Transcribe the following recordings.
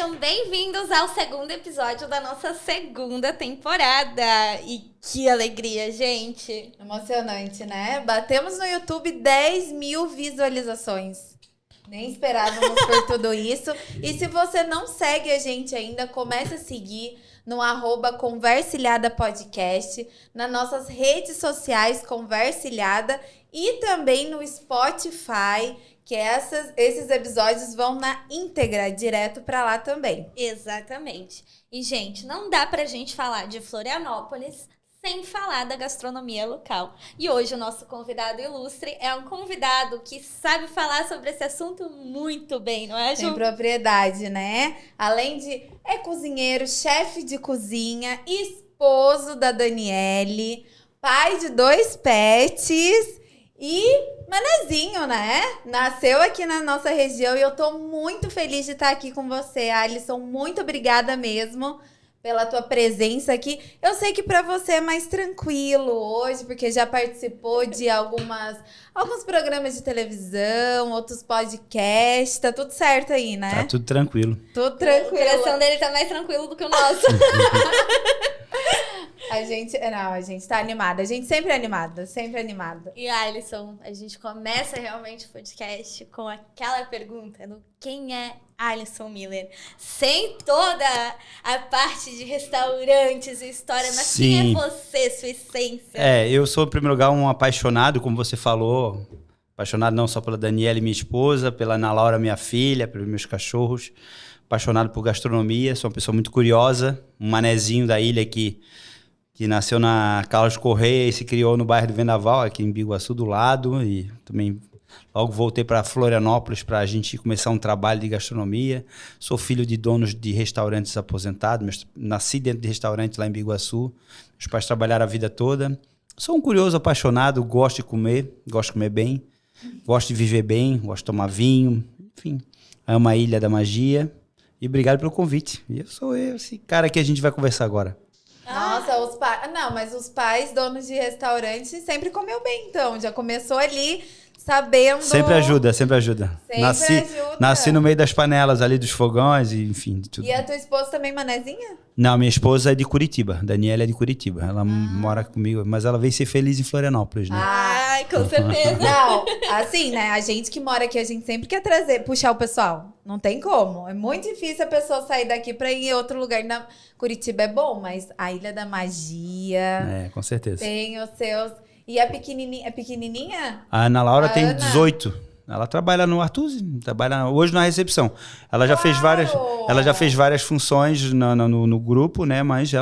Sejam bem-vindos ao segundo episódio da nossa segunda temporada. E que alegria, gente! Emocionante, né? Batemos no YouTube 10 mil visualizações. Nem esperávamos por tudo isso. E se você não segue a gente ainda, comece a seguir no @Conversilhada Podcast, nas nossas redes sociais Conversilhada e também no Spotify, que esses episódios vão na íntegra, direto pra lá também. Exatamente. E, gente, não dá pra gente falar de Florianópolis sem falar da gastronomia local. E hoje o nosso convidado ilustre é um convidado que sabe falar sobre esse assunto muito bem, não é, Ju? Tem propriedade, né? Além de cozinheiro, chefe de cozinha, esposo da Daniele, pai de 2 pets e manezinho, né? Nasceu aqui na nossa região e eu tô muito feliz de estar aqui com você, Alisson. Muito obrigada mesmo pela tua presença aqui. Eu sei que pra você é mais tranquilo hoje, porque já participou de alguns programas de televisão, outros podcasts. Tá tudo certo aí, né? Tá tudo tranquilo. Tudo tranquilo. O coração dele tá mais tranquilo do que o nosso. A gente tá animada. A gente sempre é animada, sempre animada. E, Alisson, a gente começa realmente o podcast com aquela pergunta do quem é Alisson Miller? Sem toda a parte de restaurantes e história, mas Sim. quem é você, sua essência? Eu sou, em primeiro lugar, um apaixonado, como você falou. Apaixonado não só pela Daniela, minha esposa, pela Ana Laura, minha filha, pelos meus cachorros. Apaixonado por gastronomia, sou uma pessoa muito curiosa. Um manezinho da ilha que nasceu na Carlos Correia e se criou no bairro do Vendaval, aqui em Biguaçu, do lado. E também logo voltei para Florianópolis para a gente começar um trabalho de gastronomia. Sou filho de donos de restaurantes aposentados. Nasci dentro de restaurante lá em Biguaçu. Meus pais trabalharam a vida toda. Sou um curioso apaixonado, gosto de comer bem. Gosto de viver bem, gosto de tomar vinho. Enfim, é uma ilha da magia. E obrigado pelo convite. E eu sou esse cara que a gente vai conversar agora. Nossa, os pais... Não, mas os pais, donos de restaurante, sempre comeu bem, então. Já começou ali sabendo... Sempre ajuda. Sempre ajuda. Nasci no meio das panelas ali, dos fogões, e enfim, de tudo. E a tua esposa também, manezinha? Não, minha esposa é de Curitiba. Daniela é de Curitiba. Ela mora comigo, mas ela veio ser feliz em Florianópolis, né? Ai, com certeza. Não, assim, né? A gente que mora aqui, a gente sempre quer puxar o pessoal. Não tem como. É muito difícil a pessoa sair daqui pra ir em outro lugar. Curitiba é bom, mas a Ilha da Magia... com certeza. Tem os seus... E a pequenininha... É pequenininha? A Ana Laura tem Ana. 18. Ela trabalha no Artusi, trabalha hoje na recepção. Ela já fez várias funções no grupo, né? Mas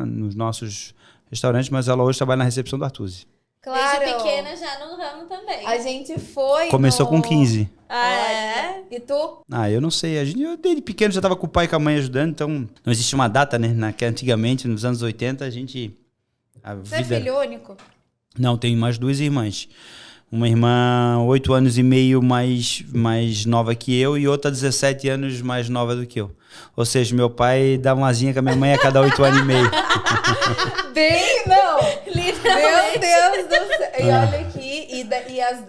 nos nossos restaurantes, mas ela hoje trabalha na recepção do Artusi. Claro. Desde pequena já no ramo também. A gente foi Começou com 15. Ah, é? E tu? Eu não sei. Eu desde pequeno já estava com o pai e com a mãe ajudando, então não existe uma data, né? Antigamente, nos anos 80, Você é filho único? Não, tenho mais 2 irmãs. Uma irmã 8 anos e meio mais nova que eu e outra 17 anos mais nova do que eu. Ou seja, meu pai dá uma asinha com a minha mãe a cada 8 anos e meio. Bem, não! Literalmente. Meu Deus do céu! E olha aqui,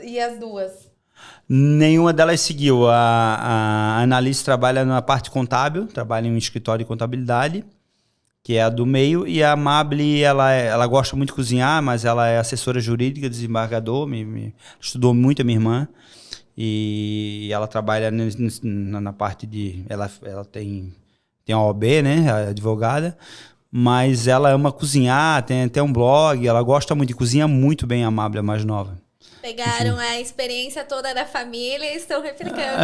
e as duas? Nenhuma delas seguiu. A Annalise trabalha na parte contábil, trabalha em um escritório de contabilidade, que é a do meio, e a Amable, ela gosta muito de cozinhar, mas ela é assessora jurídica, desembargador, estudou muito a minha irmã, e ela trabalha na parte de... Ela tem a OAB, né, a advogada, mas ela ama cozinhar, tem até um blog, ela gosta muito de cozinhar muito bem, a Amable, a mais nova. Pegaram a experiência toda da família e estão replicando.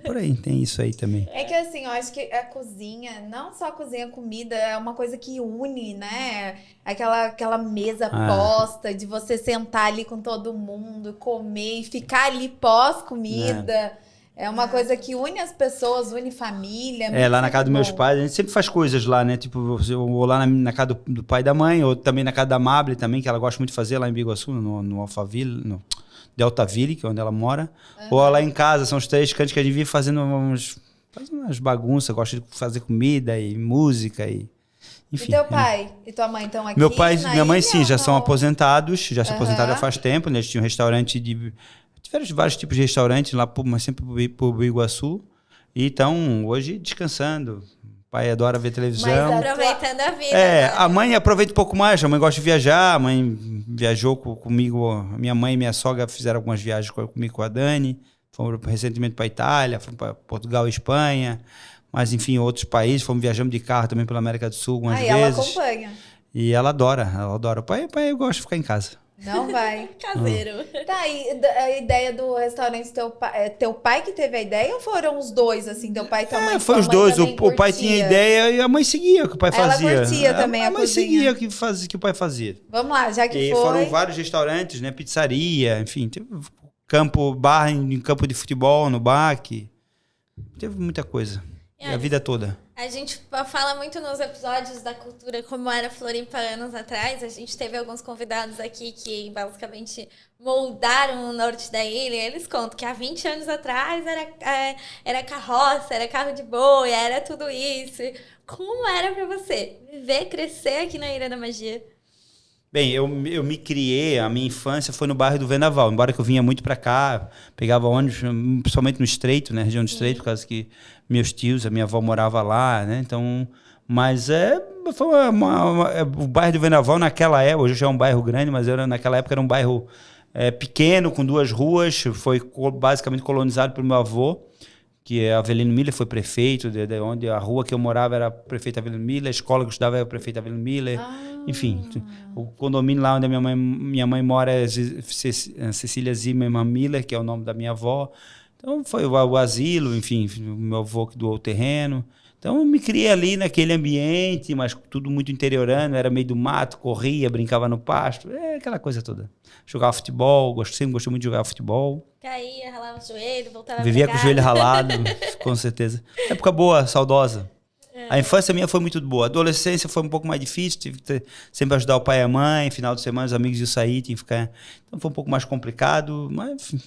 Por aí, tem isso aí também. É que assim, eu acho que a cozinha, não só a cozinha, a comida, é uma coisa que une, né? Aquela mesa posta, de você sentar ali com todo mundo, comer e ficar ali pós-comida. É uma coisa que une as pessoas, une família. Lá na casa dos meus pais, a gente sempre faz coisas lá, né? Tipo, eu vou lá na casa do pai e da mãe, ou também na casa da Amable também, que ela gosta muito de fazer lá em Biguaçu, no Alphaville, no Deltaville, que é onde ela mora. Ou lá em casa, são os 3 cantos que a gente vive fazendo umas bagunças, gosta de fazer comida e música e... Enfim, e teu pai e tua mãe estão aqui? Meu pai e minha mãe, sim, já não? são aposentados, já se aposentaram há faz tempo, né? Eles tinham um restaurante tiveram vários tipos de restaurantes lá, mas sempre por Biguaçu. E então, hoje, descansando. O pai adora ver televisão. Mas Aproveitando a vida. A agora. mãe aproveita um pouco mais, a mãe gosta de viajar, a mãe viajou comigo, a minha mãe e minha sogra fizeram algumas viagens comigo com a Dani, fomos recentemente para a Itália, fomos para Portugal e Espanha, mas enfim, outros países, fomos viajando de carro também pela América do Sul algumas vezes. Ela acompanha. E ela adora. O pai eu gosto de ficar em casa. Não vai. Caseiro. Tá, e a ideia do restaurante, teu pai que teve a ideia ou foram os dois, assim, teu pai e tua mãe? Foi Tua os mãe dois, também o pai curtia? tinha ideia e a mãe seguia o que o pai Ela fazia. curtia também a mãe cozinha. seguia o que o pai fazia. Vamos lá, já que E foi. foram vários restaurantes, né? Pizzaria, enfim, teve bar em campo de futebol, no BAC. Teve muita coisa. E a vida toda. A gente fala muito nos episódios da cultura como era Floripa anos atrás. A gente teve alguns convidados aqui que basicamente moldaram o norte da ilha. Eles contam que há 20 anos atrás era carroça, era carro de boi, era tudo isso. Como era pra você viver, crescer aqui na Ilha da Magia? Bem, eu me criei, a minha infância foi no bairro do Vendaval, embora que eu vinha muito para cá, pegava ônibus, principalmente no Estreito, né, região do Estreito, por causa que meus tios, a minha avó morava lá, né, então, mas foi o bairro do Vendaval naquela época, hoje já é um bairro grande, mas naquela época era um bairro pequeno, com 2 ruas, foi basicamente colonizado pelo meu avô, que é Avelino Miller, foi prefeito, de onde a rua que eu morava era prefeito Avelino Miller, a escola que eu estudava era prefeito Avelino Miller, enfim, o condomínio lá onde minha mãe mora é Cecília Zimmermann Miller, que é o nome da minha avó, então foi o asilo, enfim, o meu avô que doou o terreno, então eu me criei ali naquele ambiente, mas tudo muito interiorano, era meio do mato, corria, brincava no pasto, aquela coisa toda. Jogava futebol, sempre gostei muito de jogar futebol. Caía, ralava o joelho, voltava Vivia pra com o casa. joelho ralado, com certeza. Época boa, saudosa. A infância minha foi muito boa. A adolescência foi um pouco mais difícil, tive que sempre ajudar o pai e a mãe, final de semana os amigos iam sair, tinha que ficar... Então foi um pouco mais complicado, mas enfim,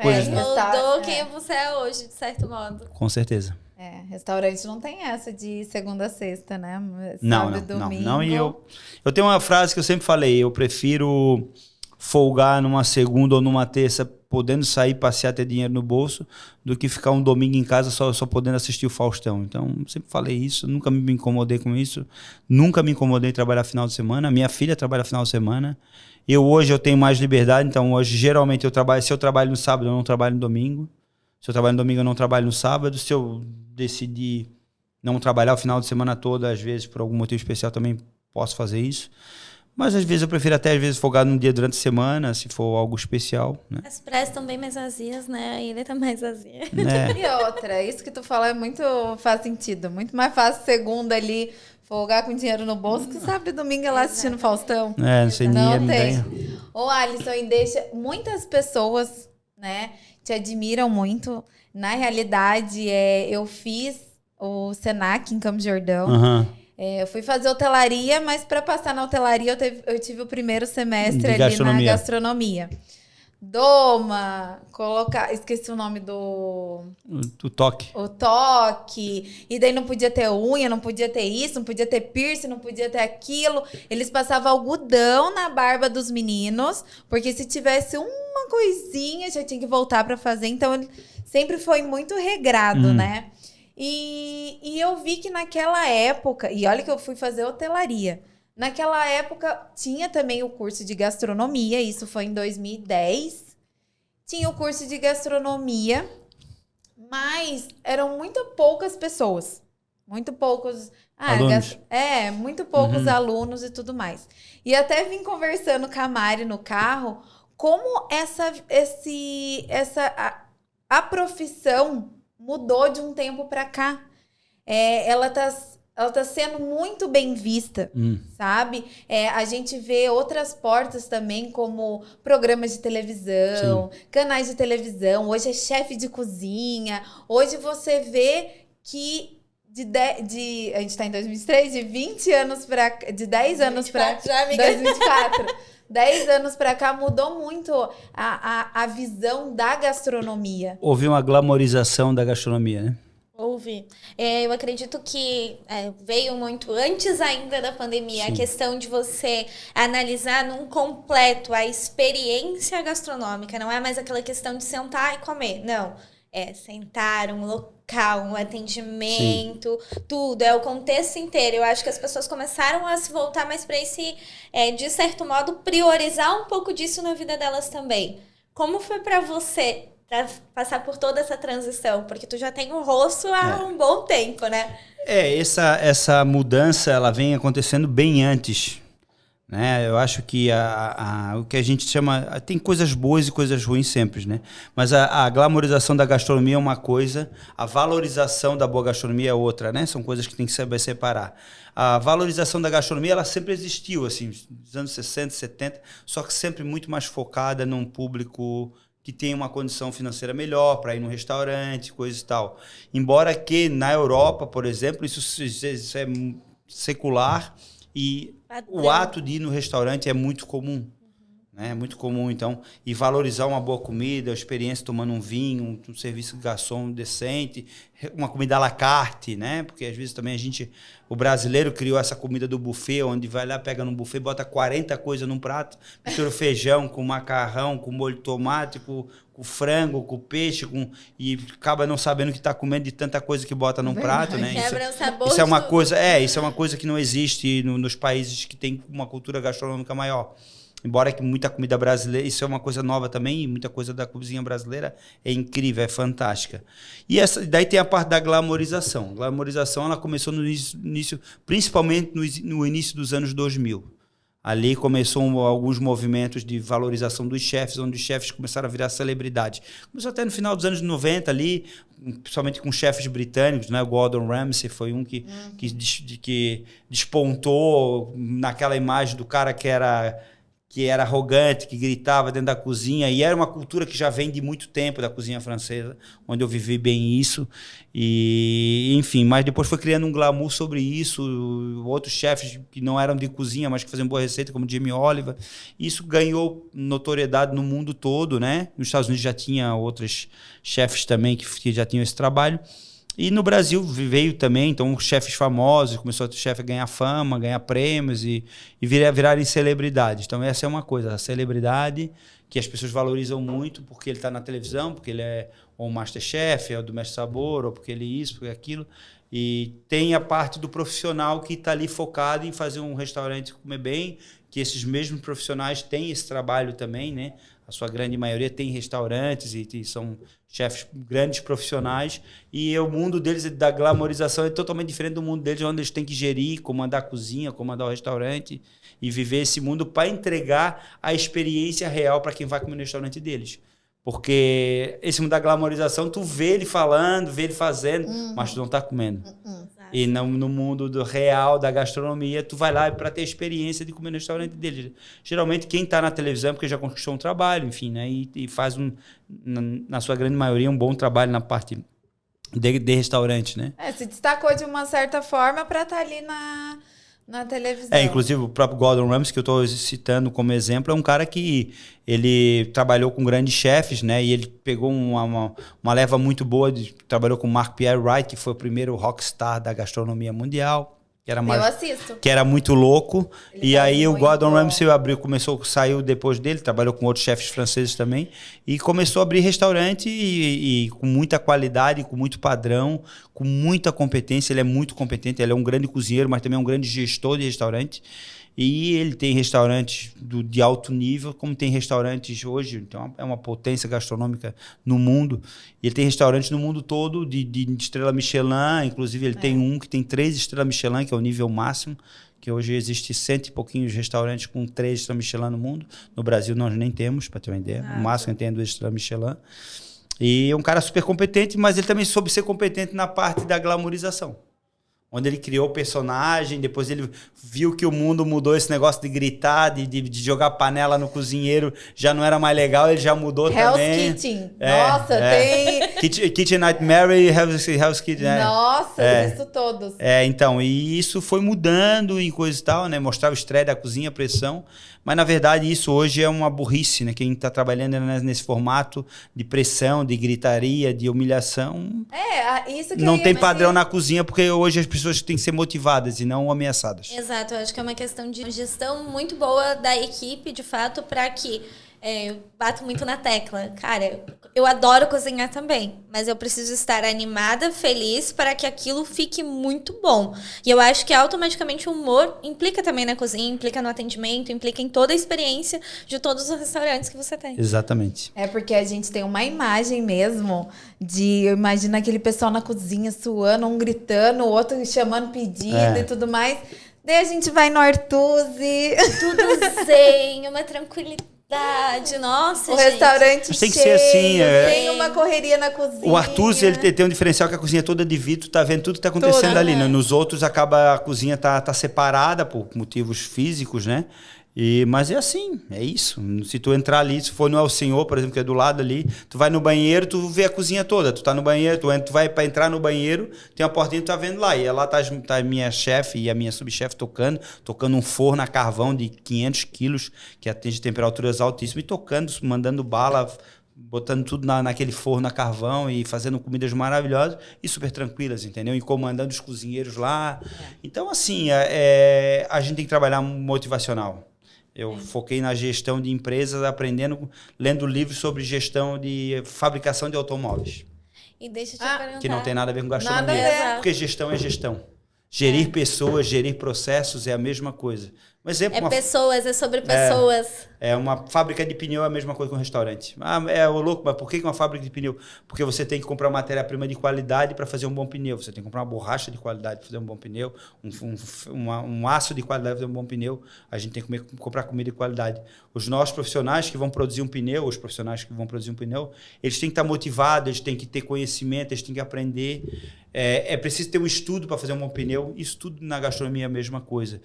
coisas... Moldou quem você é hoje, de certo modo. Com certeza. Restaurante não tem essa de segunda a sexta, né? Não. E eu tenho uma frase que eu sempre falei, eu prefiro folgar numa segunda ou numa terça, podendo sair, passear, ter dinheiro no bolso, do que ficar um domingo em casa só podendo assistir o Faustão. Então, sempre falei isso, nunca me incomodei com isso, nunca me incomodei em trabalhar final de semana. Minha filha trabalha final de semana. Hoje eu tenho mais liberdade, então hoje geralmente se eu trabalho no sábado, eu não trabalho no domingo. Se eu trabalho no domingo, eu não trabalho no sábado. Se eu decidir não trabalhar o final de semana todo, às vezes, por algum motivo especial, também posso fazer isso. Mas às vezes eu prefiro até folgar num dia durante a semana, se for algo especial, né? As praias estão bem mais vazias, né? A ilha tá mais vazia. E outra, isso que tu fala faz sentido. Muito mais fácil segunda ali, folgar com dinheiro no bolso, que sábado e domingo é lá assistindo Faustão. Sem dinheiro não tem. Ô, Alisson, e muitas pessoas, né, te admiram muito. Na realidade, eu fiz o Senac em Campos do Jordão. Eu fui fazer hotelaria, mas para passar na hotelaria eu tive o primeiro semestre ali na gastronomia. Doma, esqueci o nome do... O toque. O toque. E daí não podia ter unha, não podia ter isso, não podia ter piercing, não podia ter aquilo. Eles passavam algodão na barba dos meninos, porque se tivesse uma coisinha, já tinha que voltar para fazer. Então, ele sempre foi muito regrado, né? E eu vi que naquela época... E olha que eu fui fazer hotelaria. Naquela época, tinha também o curso de gastronomia. Isso foi em 2010. Tinha o curso de gastronomia, mas eram muito poucas pessoas. Muito poucos... alunos. Muito poucos alunos e tudo mais. E até vim conversando com a Mari no carro, como a profissão mudou de um tempo para cá. Ela tá sendo muito bem vista, sabe? A gente vê outras portas também, como programas de televisão, canais de televisão. Hoje é chefe de cozinha. Hoje você vê que a gente tá em 2023, de 10 anos para 2024. 10 anos para cá mudou muito a visão da gastronomia. Houve uma glamorização da gastronomia, né? Houve. Eu acredito que veio muito antes ainda da pandemia. Sim. A questão de você analisar num completo a experiência gastronômica. Não é mais aquela questão de sentar e comer. Não. sentar, um local, um atendimento, tudo, é o contexto inteiro. Eu acho que as pessoas começaram a se voltar mais para esse, de certo modo, priorizar um pouco disso na vida delas também. Como foi para você passar por toda essa transição? Porque tu já tem um rosto há um bom tempo, né? Essa mudança, ela vem acontecendo bem antes, né? Eu acho que o que a gente chama... Tem coisas boas e coisas ruins sempre, né? Mas a glamorização da gastronomia é uma coisa, a valorização da boa gastronomia é outra, né? São coisas que tem que saber separar. A valorização da gastronomia, ela sempre existiu, assim, nos anos 60, 70, só que sempre muito mais focada num público que tem uma condição financeira melhor para ir no restaurante, coisa e tal. Embora que na Europa, por exemplo, isso é secular e o ato de ir no restaurante é muito comum. É muito comum, então, e valorizar uma boa comida, a experiência tomando um vinho, um serviço de garçom decente, uma comida à la carte, né? Porque às vezes também o brasileiro criou essa comida do buffet, onde vai lá, pega num buffet, bota 40 coisas num prato, mistura feijão com macarrão, com molho de tomate, com frango, com peixe, e acaba não sabendo o que está comendo de tanta coisa que bota num prato, né? Isso é uma coisa que não existe nos países que têm uma cultura gastronômica maior. Embora que muita comida brasileira, isso é uma coisa nova também, e muita coisa da cozinha brasileira é incrível, é fantástica. E daí tem a parte da glamorização. A glamorização, ela começou no início, principalmente no início dos anos 2000. Ali começou alguns movimentos de valorização dos chefes, onde os chefes começaram a virar celebridade. Começou até no final dos anos 90 ali, principalmente com chefes britânicos, né? O Gordon Ramsay foi um que despontou naquela imagem do cara que era arrogante, que gritava dentro da cozinha, e era uma cultura que já vem de muito tempo da cozinha francesa, onde eu vivi bem isso, e enfim, mas depois foi criando um glamour sobre isso, outros chefes que não eram de cozinha, mas que faziam boa receita, como Jamie Oliver, isso ganhou notoriedade no mundo todo, né? Nos Estados Unidos já tinha outros chefes também que já tinham esse trabalho, e no Brasil veio também, então, chefes famosos, começou o chefe a ganhar fama, ganhar prêmios e virarem celebridades. Então, essa é uma coisa, a celebridade que as pessoas valorizam muito porque ele está na televisão, porque ele é ou um Masterchef, ou do Mestre Sabor, ou porque ele isso, porque aquilo. E tem a parte do profissional que está ali focado em fazer um restaurante comer bem, que esses mesmos profissionais têm esse trabalho também, né? A sua grande maioria tem restaurantes e são chefes grandes profissionais, e o mundo deles, da glamorização, é totalmente diferente do mundo deles, onde eles têm que gerir, comandar a cozinha, comandar o restaurante e viver esse mundo para entregar a experiência real para quem vai comer no restaurante deles. Porque esse mundo da glamorização, tu vê ele falando, vê ele fazendo, mas tu não está comendo. E no mundo do real, da gastronomia, tu vai lá para ter a experiência de comer no restaurante dele. Geralmente, quem está na televisão é porque já conquistou um trabalho, enfim, né? E faz, na sua grande maioria, um bom trabalho na parte de restaurante, né? Se destacou de uma certa forma para estar ali na televisão. Inclusive o próprio Gordon Ramsay, que eu estou citando como exemplo, é um cara que ele trabalhou com grandes chefes, né? E ele pegou uma leva muito boa, trabalhou com Mark Pierre Wright, que foi o primeiro rockstar da gastronomia mundial. Eu assisto. Que era muito louco. Ele e aí o Gordon bom. Ramsay saiu depois dele, trabalhou com outros chefes franceses também, e começou a abrir restaurante e com muita qualidade, com muito padrão, com muita competência. Ele é muito competente, ele é um grande cozinheiro, mas também é um grande gestor de restaurante. E ele tem restaurantes de alto nível, como tem restaurantes hoje, então é uma potência gastronômica no mundo. E ele tem restaurantes no mundo todo de estrela Michelin, inclusive ele tem um que tem 3 estrelas Michelin, que é o nível máximo, que hoje existe 100 e pouquinhos restaurantes com 3 estrelas Michelin no mundo. No Brasil nós nem temos, para ter uma ideia. O máximo que tem é 2 estrelas Michelin. E é um cara super competente, mas ele também soube ser competente na parte da glamorização. Onde ele criou o personagem, depois ele viu que o mundo mudou, esse negócio de gritar, de jogar panela no cozinheiro, já não era mais legal, ele já mudou também. Hell's Kitchen. Nossa, tem... Kitchen Nightmare e Hell's Kitchen. Nossa, eu assisto todos. Então, e isso foi mudando e coisa e tal, né? Mostrava o estresse da cozinha, a pressão. Mas, na verdade, isso hoje é uma burrice, né? Quem está trabalhando nesse formato de pressão, de gritaria, de humilhação... isso que não tem padrão na cozinha, porque hoje as pessoas têm que ser motivadas e não ameaçadas. Exato, eu acho que é uma questão de gestão muito boa da equipe, de fato, para que eu bato muito na tecla. Cara, eu adoro cozinhar também, mas eu preciso estar animada, feliz, para que aquilo fique muito bom. E eu acho que automaticamente o humor implica também na cozinha, implica no atendimento, implica em toda a experiência de todos os restaurantes que você tem. Exatamente. É porque a gente tem uma imagem mesmo de, imagina aquele pessoal na cozinha suando, um gritando, o outro chamando pedido e tudo mais. Daí a gente vai no Artusi. Tudo zen, uma tranquilidade. Nossa, O gente. restaurante Mas tem que cheio, ser assim, tem uma correria na cozinha. O Artusi, ele tem um diferencial que a cozinha é toda de vidro, tá vendo tudo que tá acontecendo Tudo, ali, né? né? Nos outros acaba a cozinha tá separada por motivos físicos, né? Mas é assim, é isso. Se tu entrar ali, se for no El Senhor, por exemplo, que é do lado ali, tu vai no banheiro, tu vê a cozinha toda. Tu tá no banheiro, tu vai para entrar no banheiro, tem uma portinha, tu tá vendo lá. E lá tá a minha chefe e a minha subchefe tocando um forno a carvão de 500 quilos, que atinge temperaturas altíssimas, e tocando, mandando bala, botando tudo naquele forno a carvão e fazendo comidas maravilhosas e super tranquilas, entendeu? E comandando os cozinheiros lá. Então, assim, a gente tem que trabalhar motivacional. Eu foquei na gestão de empresas, lendo livros sobre gestão de fabricação de automóveis. E deixa eu te perguntar. Que não tem nada a ver com Nada gastronomia. a ver. Porque gestão é gestão. Gerir pessoas, gerir processos é a mesma coisa. Um exemplo, Pessoas, é sobre pessoas. uma fábrica de pneu é a mesma coisa que um restaurante. Louco, mas por que uma fábrica de pneu? Porque você tem que comprar matéria-prima de qualidade para fazer um bom pneu. Você tem que comprar uma borracha de qualidade para fazer um bom pneu, um aço de qualidade para fazer um bom pneu. A gente tem que comprar comida de qualidade. Os nossos profissionais que vão produzir um pneu, eles têm que estar motivados, eles têm que ter conhecimento, eles têm que aprender. É preciso ter um estudo para fazer um bom pneu. Isso tudo na gastronomia é a mesma coisa.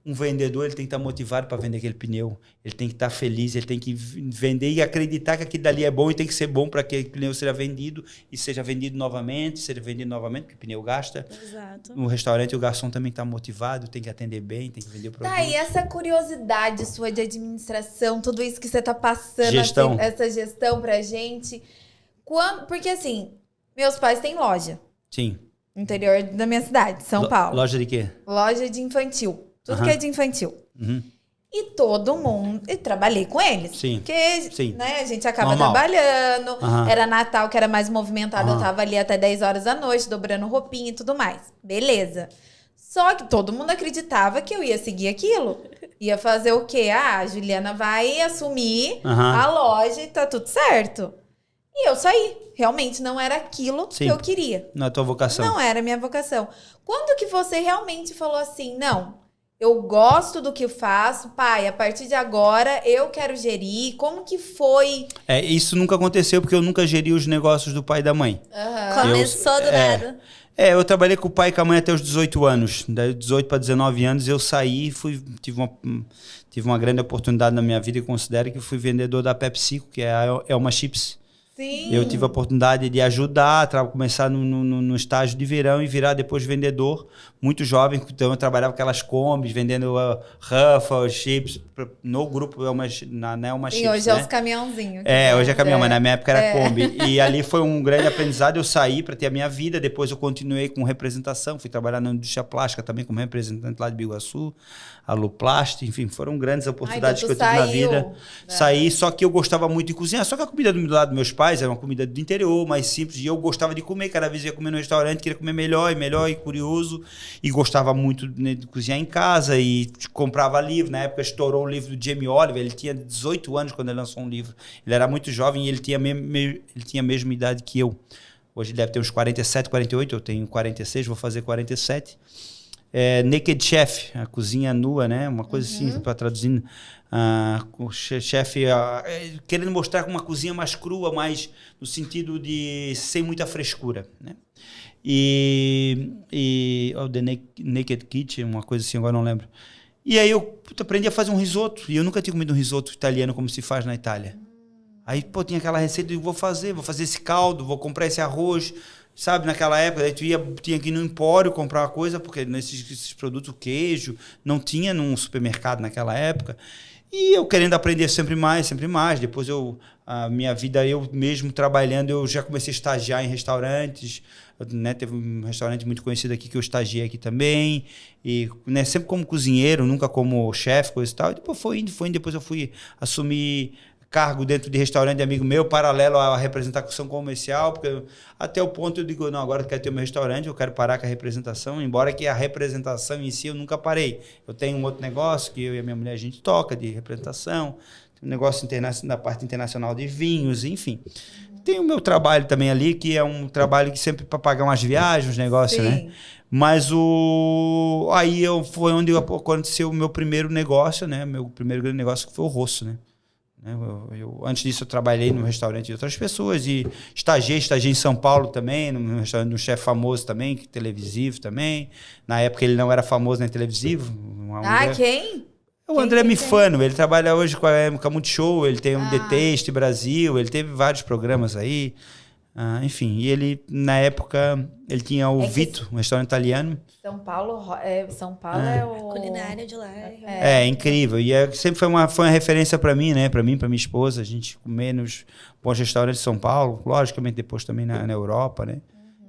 Um vendedor, ele tem que estar motivado para vender aquele pneu. Ele tem que estar feliz, ele tem que vender e acreditar que aquilo dali é bom e tem que ser bom para que aquele pneu seja vendido e seja vendido novamente, porque o pneu gasta. Exato. No restaurante, o garçom também está motivado, tem que atender bem, tem que vender o produto. Tá, e essa curiosidade sua de administração, tudo isso que você tá passando, Gestão. assim, essa gestão pra gente. Porque assim, meus pais têm loja Sim. no interior da minha cidade, São Paulo. Loja de quê? Loja de infantil. Tudo que é de infantil. Uhum. E todo mundo... E trabalhei com eles. Sim. Porque Sim. né, a gente acaba Normal. trabalhando. Aham. Era Natal, que era mais movimentado. Aham. Eu tava ali até 10 horas da noite, dobrando roupinha e tudo mais. Beleza. Só que todo mundo acreditava que eu ia seguir aquilo. Ia fazer o quê? A Juliana vai assumir Aham. a loja e tá tudo certo. E eu saí. Realmente não era aquilo Sim. que eu queria. Não é a tua vocação. Não era a minha vocação. Quando que você realmente falou assim, não, eu gosto do que faço, pai, a partir de agora eu quero gerir. Como que foi? Isso nunca aconteceu porque eu nunca geri os negócios do pai e da mãe. Começou do nada. Eu trabalhei com o pai e com a mãe até os 18 anos. Daí, 18 para 19 anos, eu saí e tive uma grande oportunidade na minha vida e considero que fui vendedor da PepsiCo, que é a Elma Chips. Sim. Eu tive a oportunidade de ajudar, começar no estágio de verão e virar depois vendedor, muito jovem. Então eu trabalhava com aquelas combis, vendendo Ruffles, chips, no grupo Elma Chips. E hoje é os caminhãozinhos. Hoje é caminhão, mas na minha época era Kombi. E ali foi um grande aprendizado. Eu saí para ter a minha vida. Depois eu continuei com representação. Fui trabalhar na indústria plástica também como representante lá de Biguaçu, a Luplast. Enfim, foram grandes oportunidades então que eu tive na vida. né? Saí, só que eu gostava muito de cozinhar. Só que a comida do lado dos meus pais era uma comida do interior, mais simples. E eu gostava de comer. Cada vez ia comer no restaurante, queria comer melhor e curioso. E gostava muito, né, de cozinhar em casa. E comprava livro. Na época estourou o livro do Jamie Oliver. Ele tinha 18 anos quando ele lançou um livro. Ele era muito jovem e ele tinha a mesma idade que eu. Hoje ele deve ter uns 47, 48. Eu tenho 46, vou fazer 47. Naked Chef, a cozinha nua, né? Uma coisa assim, para traduzindo. O chefe querendo mostrar uma cozinha mais crua, mais no sentido de sem muita frescura, né? The Naked Kitchen, uma coisa assim, agora não lembro. E aí eu aprendi a fazer um risoto. E eu nunca tinha comido um risoto italiano como se faz na Itália. Aí, tinha aquela receita, eu vou fazer esse caldo, vou comprar esse arroz, sabe? Naquela época, aí tinha que ir no empório comprar uma coisa, porque nesses produtos, o queijo, não tinha num supermercado naquela época. E eu querendo aprender sempre mais. Depois a minha vida, eu mesmo trabalhando, eu já comecei a estagiar em restaurantes, né? Teve um restaurante muito conhecido aqui que eu estagiei aqui também, e, né, sempre como cozinheiro, nunca como chefe, coisa e tal. E depois foi indo, depois eu fui assumir cargo dentro de restaurante de amigo meu, paralelo à representação comercial, porque até o ponto eu digo, não, agora eu quero ter meu restaurante, eu quero parar com a representação, embora que a representação em si eu nunca parei. Eu tenho um outro negócio que eu e a minha mulher a gente toca de representação, tem um negócio na parte internacional de vinhos, enfim. Tem o meu trabalho também ali, que é um trabalho que sempre para pagar umas viagens, uns negócios, né? Mas foi onde aconteceu o meu primeiro negócio, né? Meu primeiro grande negócio que foi o Rosso, né? Antes disso eu trabalhei no restaurante de outras pessoas e estagiei em São Paulo também, num restaurante de um chefe famoso também, televisivo também. Na época ele não era famoso nem televisivo. Quem? O André Mifano, ele trabalha hoje com a Multishow, ele tem um The Taste Brasil, ele teve vários programas aí. Enfim, e ele, na época, ele tinha o Vito, um restaurante italiano. São Paulo é o... A culinária de lá. É incrível. E sempre foi uma referência para mim, né? Para mim, para minha esposa, a gente comer nos bons restaurantes de São Paulo, logicamente depois também na Europa, né?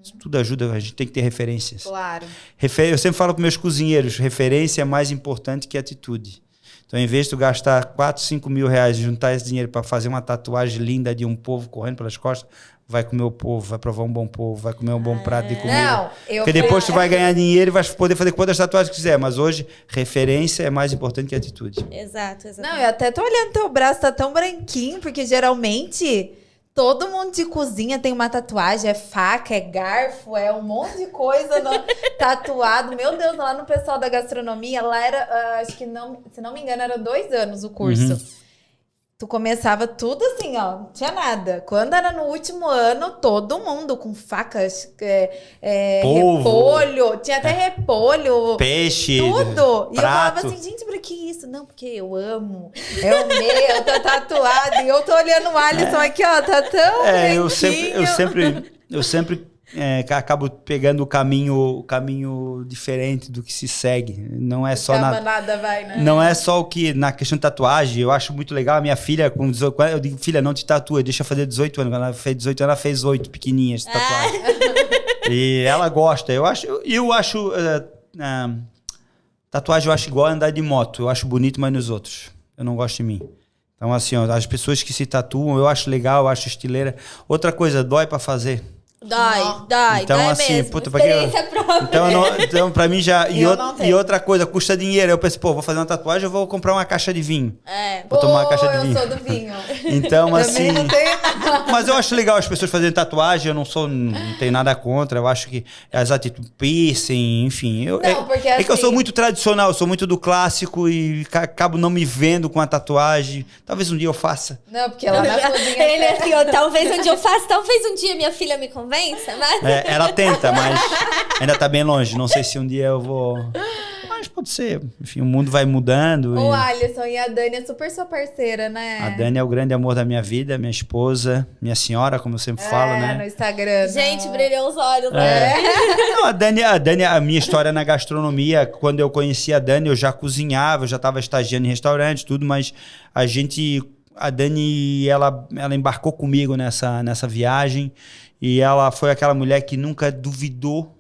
Isso tudo ajuda, a gente tem que ter referências. Claro. Eu sempre falo para meus cozinheiros, referência é mais importante que atitude. Então, em vez de tu gastar 4, 5 mil reais e juntar esse dinheiro para fazer uma tatuagem linda de um povo correndo pelas costas, vai comer o povo, vai provar um bom povo, vai comer um bom prato de comida. Porque depois tu vai ganhar dinheiro e vai poder fazer quantas tatuagens quiser. Mas hoje, referência é mais importante que atitude. Exato. Não, eu até tô olhando teu braço, tá tão branquinho, porque geralmente todo mundo de cozinha tem uma tatuagem, é faca, é garfo, é um monte de coisa tatuado. Meu Deus, lá no pessoal da gastronomia, lá era, acho que se não me engano, era 2 anos o curso. Tu começava tudo assim, ó, não tinha nada. Quando era no último ano, todo mundo com facas, repolho, tinha até repolho, peixe, tudo. E prato. eu falava assim, gente, por que isso? Não, porque eu amo, é o meu, tá tatuado. E eu tô olhando o Alisson aqui, ó, tá tão eu sempre acabo pegando o caminho diferente do que se segue. Não é só não é só o que na questão de tatuagem. Eu acho muito legal a minha filha com 18 anos, eu digo, filha, não te tatua, deixa eu fazer 18 anos. Quando ela fez 18 anos, ela fez 8 pequenininhas de tatuagem. E ela gosta. Eu acho tatuagem eu acho igual a andar de moto. Eu acho bonito, mas nos outros. Eu não gosto de mim. Então assim, ó, as pessoas que se tatuam, eu acho legal, eu acho estileira. Outra coisa, dói pra fazer. Dói então, assim, mesmo. Puta, Experiência própria. Então, pra mim já... E outra coisa, custa dinheiro. Eu pensei, vou fazer uma tatuagem, eu vou comprar uma caixa de vinho. Vou tomar uma caixa de vinho. Eu sou do vinho. Então, assim... Não tenho... Mas eu acho legal as pessoas fazerem tatuagem, eu não tenho nada contra. Eu acho que as atitudes, piercing, enfim. Que eu sou muito tradicional, eu sou muito do clássico e acabo não me vendo com a tatuagem. Talvez um dia eu faça. Não, porque ela na cozinha... Ele assim, ó, talvez um dia eu faça, talvez um dia minha filha me convença, mas... Ela tenta, mas ainda tá bem longe. Não sei se um dia eu vou... Mas pode ser. Enfim, o mundo vai mudando. O Alisson e a Dani é super sua parceira, né? A Dani é o grande amor da minha vida, minha esposa, minha senhora, como eu sempre falo, né? No Instagram. Gente, brilhou os olhos, né? Não, a Dani, a minha história na gastronomia, quando eu conheci a Dani, eu já cozinhava, eu já estava estagiando em restaurante, tudo, mas a Dani, ela embarcou comigo nessa viagem e ela foi aquela mulher que nunca duvidou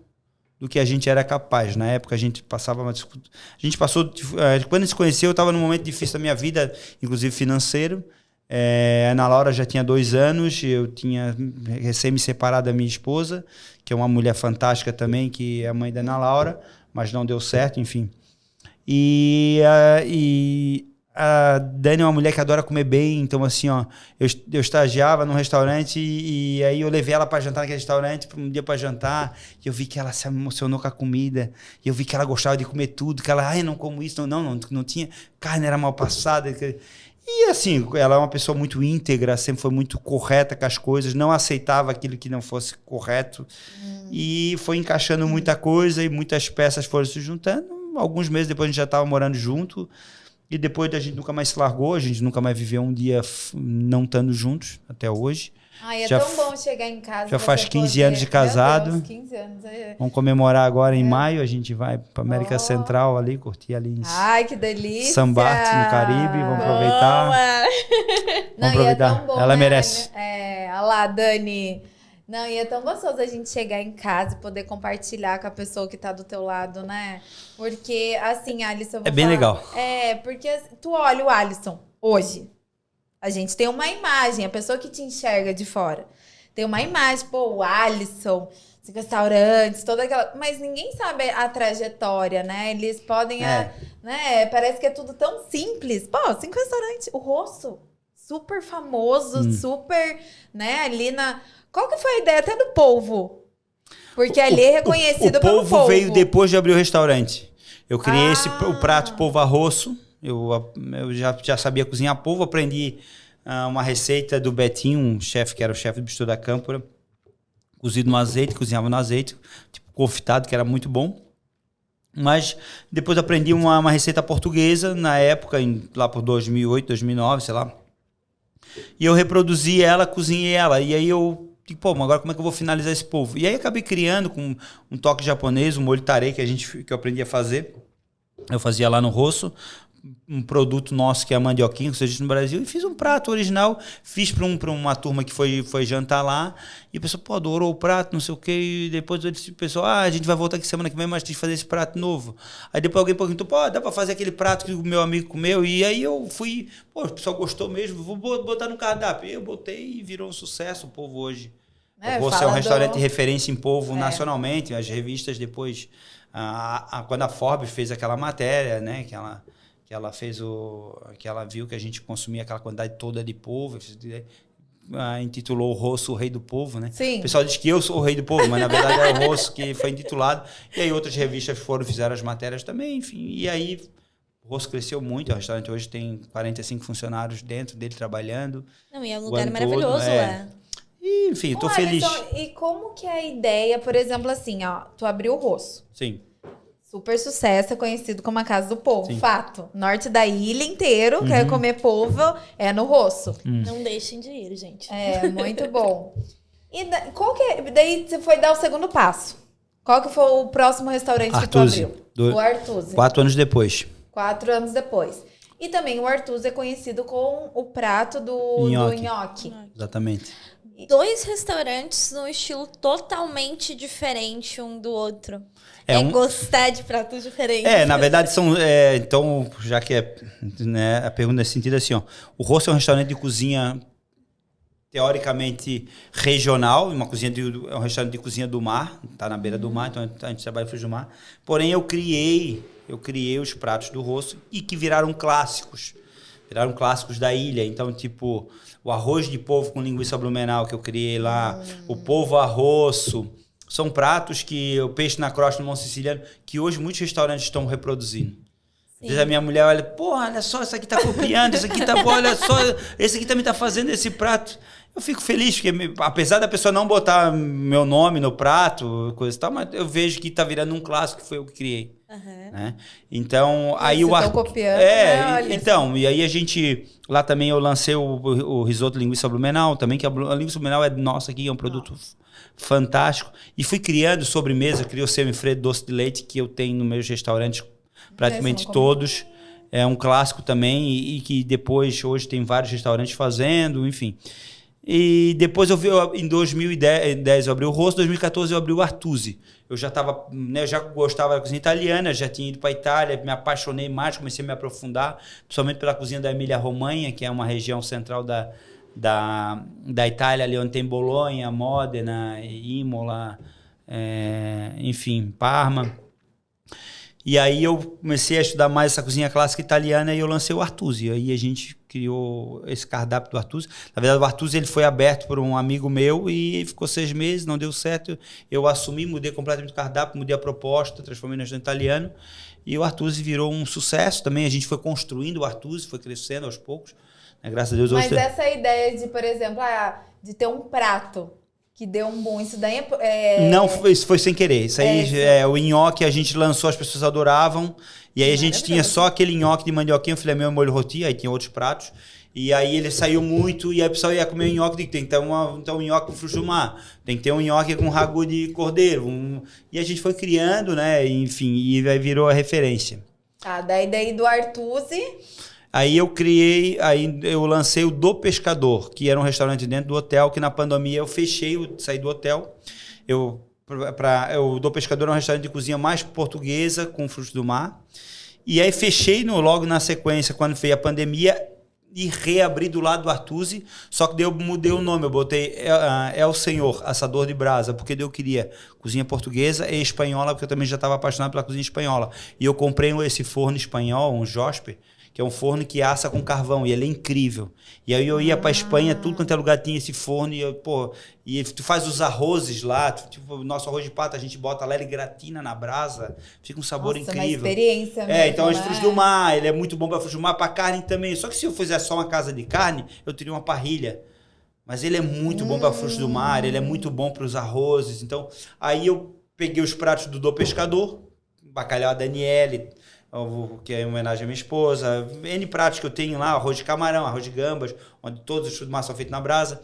do que a gente era capaz. Na época a gente passou... Quando a gente se conheceu, eu estava num momento difícil da minha vida, inclusive financeiro. A Ana Laura já tinha 2 anos, eu tinha recém me separado da minha esposa, que é uma mulher fantástica também, que é a mãe da Ana Laura, mas não deu certo, enfim. E a Dani é uma mulher que adora comer bem, então assim, ó, eu estagiava num restaurante e aí eu levei ela para jantar naquele restaurante, um dia para jantar, e eu vi que ela se emocionou com a comida, e eu vi que ela gostava de comer tudo, que ela, não como isso, não tinha, carne era mal passada, e assim, ela é uma pessoa muito íntegra, sempre foi muito correta com as coisas, não aceitava aquilo que não fosse correto, e foi encaixando muita coisa, e muitas peças foram se juntando. Alguns meses depois a gente já estava morando junto, e depois a gente nunca mais se largou, a gente nunca mais viveu um dia não estando juntos, até hoje. Ai, é tão bom chegar em casa. Já faz 15 anos de casado. Meu Deus, 15 anos. Vamos comemorar agora em maio, a gente vai para América Central ali, curtir ali em Ai, que delícia! Sambarte, no Caribe, vamos aproveitar. Vamos aproveitar. É tão bom, ela né? merece. Olha lá, Dani. Não, e é tão gostoso a gente chegar em casa e poder compartilhar com a pessoa que tá do teu lado, né? Porque, assim, Alisson... É bem legal. Porque tu olha o Alisson hoje. A gente tem uma imagem, a pessoa que te enxerga de fora tem uma imagem, pô, o Alisson, os restaurantes, toda aquela... Mas ninguém sabe a trajetória, né? Eles podem, né? Parece que é tudo tão simples. Pô, 5 restaurantes, o Rosso, super famoso, super, né? Ali na... Qual que foi a ideia até do polvo? Porque ali é reconhecido pelo polvo. O polvo veio depois de abrir o restaurante. Eu criei o prato polvo a rosso. Eu já sabia cozinhar polvo, aprendi uma receita do Betinho, um chefe que era o chefe do Bistrô da Câmpora, cozido no azeite, cozinhava no azeite, tipo confitado, que era muito bom. Mas depois aprendi uma receita portuguesa, na época, lá por 2008, 2009, sei lá. E eu reproduzi ela, cozinhei ela. E aí eu... Pô, agora como é que eu vou finalizar esse polvo? E aí acabei criando com um toque japonês, um molho tarê que eu aprendi a fazer. Eu fazia lá no Rosso, um produto nosso que é a mandioquinha, que existe no Brasil, e fiz um prato original, fiz para uma turma que foi jantar lá, e a pessoa, pô, adorou o prato, não sei o quê, e depois eu disse pro pessoal, a gente vai voltar aqui semana que vem, mas tem que fazer esse prato novo. Aí depois alguém perguntou, pô, dá para fazer aquele prato que o meu amigo comeu? E aí eu fui, pô, o pessoal gostou mesmo, vou botar no cardápio. E eu botei e virou um sucesso o polvo hoje. O Rosso é um restaurante de referência em polvo nacionalmente, as revistas depois, quando a Forbes fez aquela matéria, né, que ela fez que ela viu que a gente consumia aquela quantidade toda de polvo, intitulou o Rosso o rei do polvo, né? Sim. O pessoal diz que eu sou o rei do polvo, mas na verdade é o Rosso que foi intitulado. E aí outras revistas fizeram as matérias também, enfim. E aí o Rosso cresceu muito, o restaurante hoje tem 45 funcionários dentro dele trabalhando. Não, e é um lugar maravilhoso lá. E, enfim, tô feliz. E como que é a ideia, por exemplo, assim, ó, tu abriu o Rosso. Sim. Super sucesso, é conhecido como a Casa do Povo. Sim. Fato. Norte da ilha inteiro, quer comer polvo, é no Rosso. Não deixem de ir, gente. É, muito bom. E qual que é? Daí você foi dar o segundo passo. Qual que foi o próximo restaurante que tu abriu? O Artusi. 4 anos depois. 4 anos depois. E também o Artusi é conhecido com o prato do nhoque. Exatamente. 2 restaurantes num estilo totalmente diferente um do outro. Gostar de pratos diferentes. Na verdade são... então, já que a pergunta nesse sentido assim, ó, o Rosso é um restaurante de cozinha teoricamente regional, é um restaurante de cozinha do mar, está na beira do mar, então a gente trabalha frutos do mar. Porém, eu criei os pratos do Rosso e que viraram clássicos da ilha. Então, tipo, o arroz de polvo com linguiça blumenau que eu criei lá, o polvo a rosso, são pratos que o peixe na crosta no Mão Siciliano, que hoje muitos restaurantes estão reproduzindo. Às vezes a minha mulher olha, pô, olha só, esse aqui tá copiando, esse aqui tá, olha só, esse aqui também tá fazendo esse prato. Eu fico feliz, porque apesar da pessoa não botar meu nome no prato, coisa e tal, mas eu vejo que tá virando um clássico, que foi eu que criei. Né? Então, aí o copiando, né? Então, e aí a gente, lá também eu lancei o risoto linguiça blumenau, também, que a linguiça blumenau é nossa aqui, é um produto fantástico. E fui criando sobremesa, criei o semifredo doce de leite, que eu tenho nos meus restaurantes praticamente todos. É um clássico também, e que depois, hoje tem vários restaurantes fazendo, enfim. E depois em 2010 eu abri o Rosso, em 2014 eu abri o Artusi. Eu já estava, né, eu já gostava da cozinha italiana, já tinha ido para a Itália, me apaixonei mais, comecei a me aprofundar, principalmente pela cozinha da Emília-Romanha, que é uma região central da Itália, ali onde tem Bolonha, Módena, Imola, enfim, Parma. E aí eu comecei a estudar mais essa cozinha clássica italiana e eu lancei o Artusi. Aí a gente criou esse cardápio do Artusi. Na verdade, o Artusi ele foi aberto por um amigo meu e ficou 6 meses, não deu certo. Eu assumi, mudei completamente o cardápio, mudei a proposta, transformei no restaurante italiano. E o Artusi virou um sucesso também. A gente foi construindo o Artusi, foi crescendo aos poucos. Graças a Deus. Mas essa ideia de, por exemplo, de ter um prato que deu um boom, isso daí Não, isso foi sem querer. Isso aí, o nhoque a gente lançou, as pessoas adoravam. E aí a gente tinha só aquele nhoque de mandioquinha, filé mignon e molho rôti, aí tinha outros pratos. E aí ele saiu muito, e aí o pessoal ia comer o nhoque, tem que ter um nhoque com frutos do mar, tem que ter um nhoque com ragu de cordeiro. E a gente foi criando, né, enfim, e aí virou a referência. Daí do Artusi... Aí eu lancei o Do Pescador, que era um restaurante dentro do hotel, que na pandemia eu saí do hotel. O Do Pescador é um restaurante de cozinha mais portuguesa, com frutos do mar. E aí fechei logo na sequência, quando veio a pandemia, e reabri do lado do Artusi, só que daí eu mudei o nome, eu botei El Senhor, assador de brasa, porque daí eu queria cozinha portuguesa e espanhola, porque eu também já estava apaixonado pela cozinha espanhola. E eu comprei esse forno espanhol, um Josper, que é um forno que assa com carvão, e ele é incrível. E aí eu ia pra Espanha, tudo quanto é lugar tinha esse forno, e tu faz os arrozes lá, tipo, o nosso arroz de pato a gente bota lá, ele gratina na brasa, fica um sabor incrível. Uma experiência mesmo, então é frutos do mar, ele é muito bom para frutos do mar, para carne também. Só que se eu fizesse só uma casa de carne, eu teria uma parrilha. Mas ele é muito bom para frutos do mar, ele é muito bom para os arrozes. Então, aí eu peguei os pratos do Pescador, bacalhau a Daniele, que é em homenagem à minha esposa, N pratos que eu tenho lá, arroz de camarão, arroz de gambas, onde todos os frutos do mar são feitos na brasa.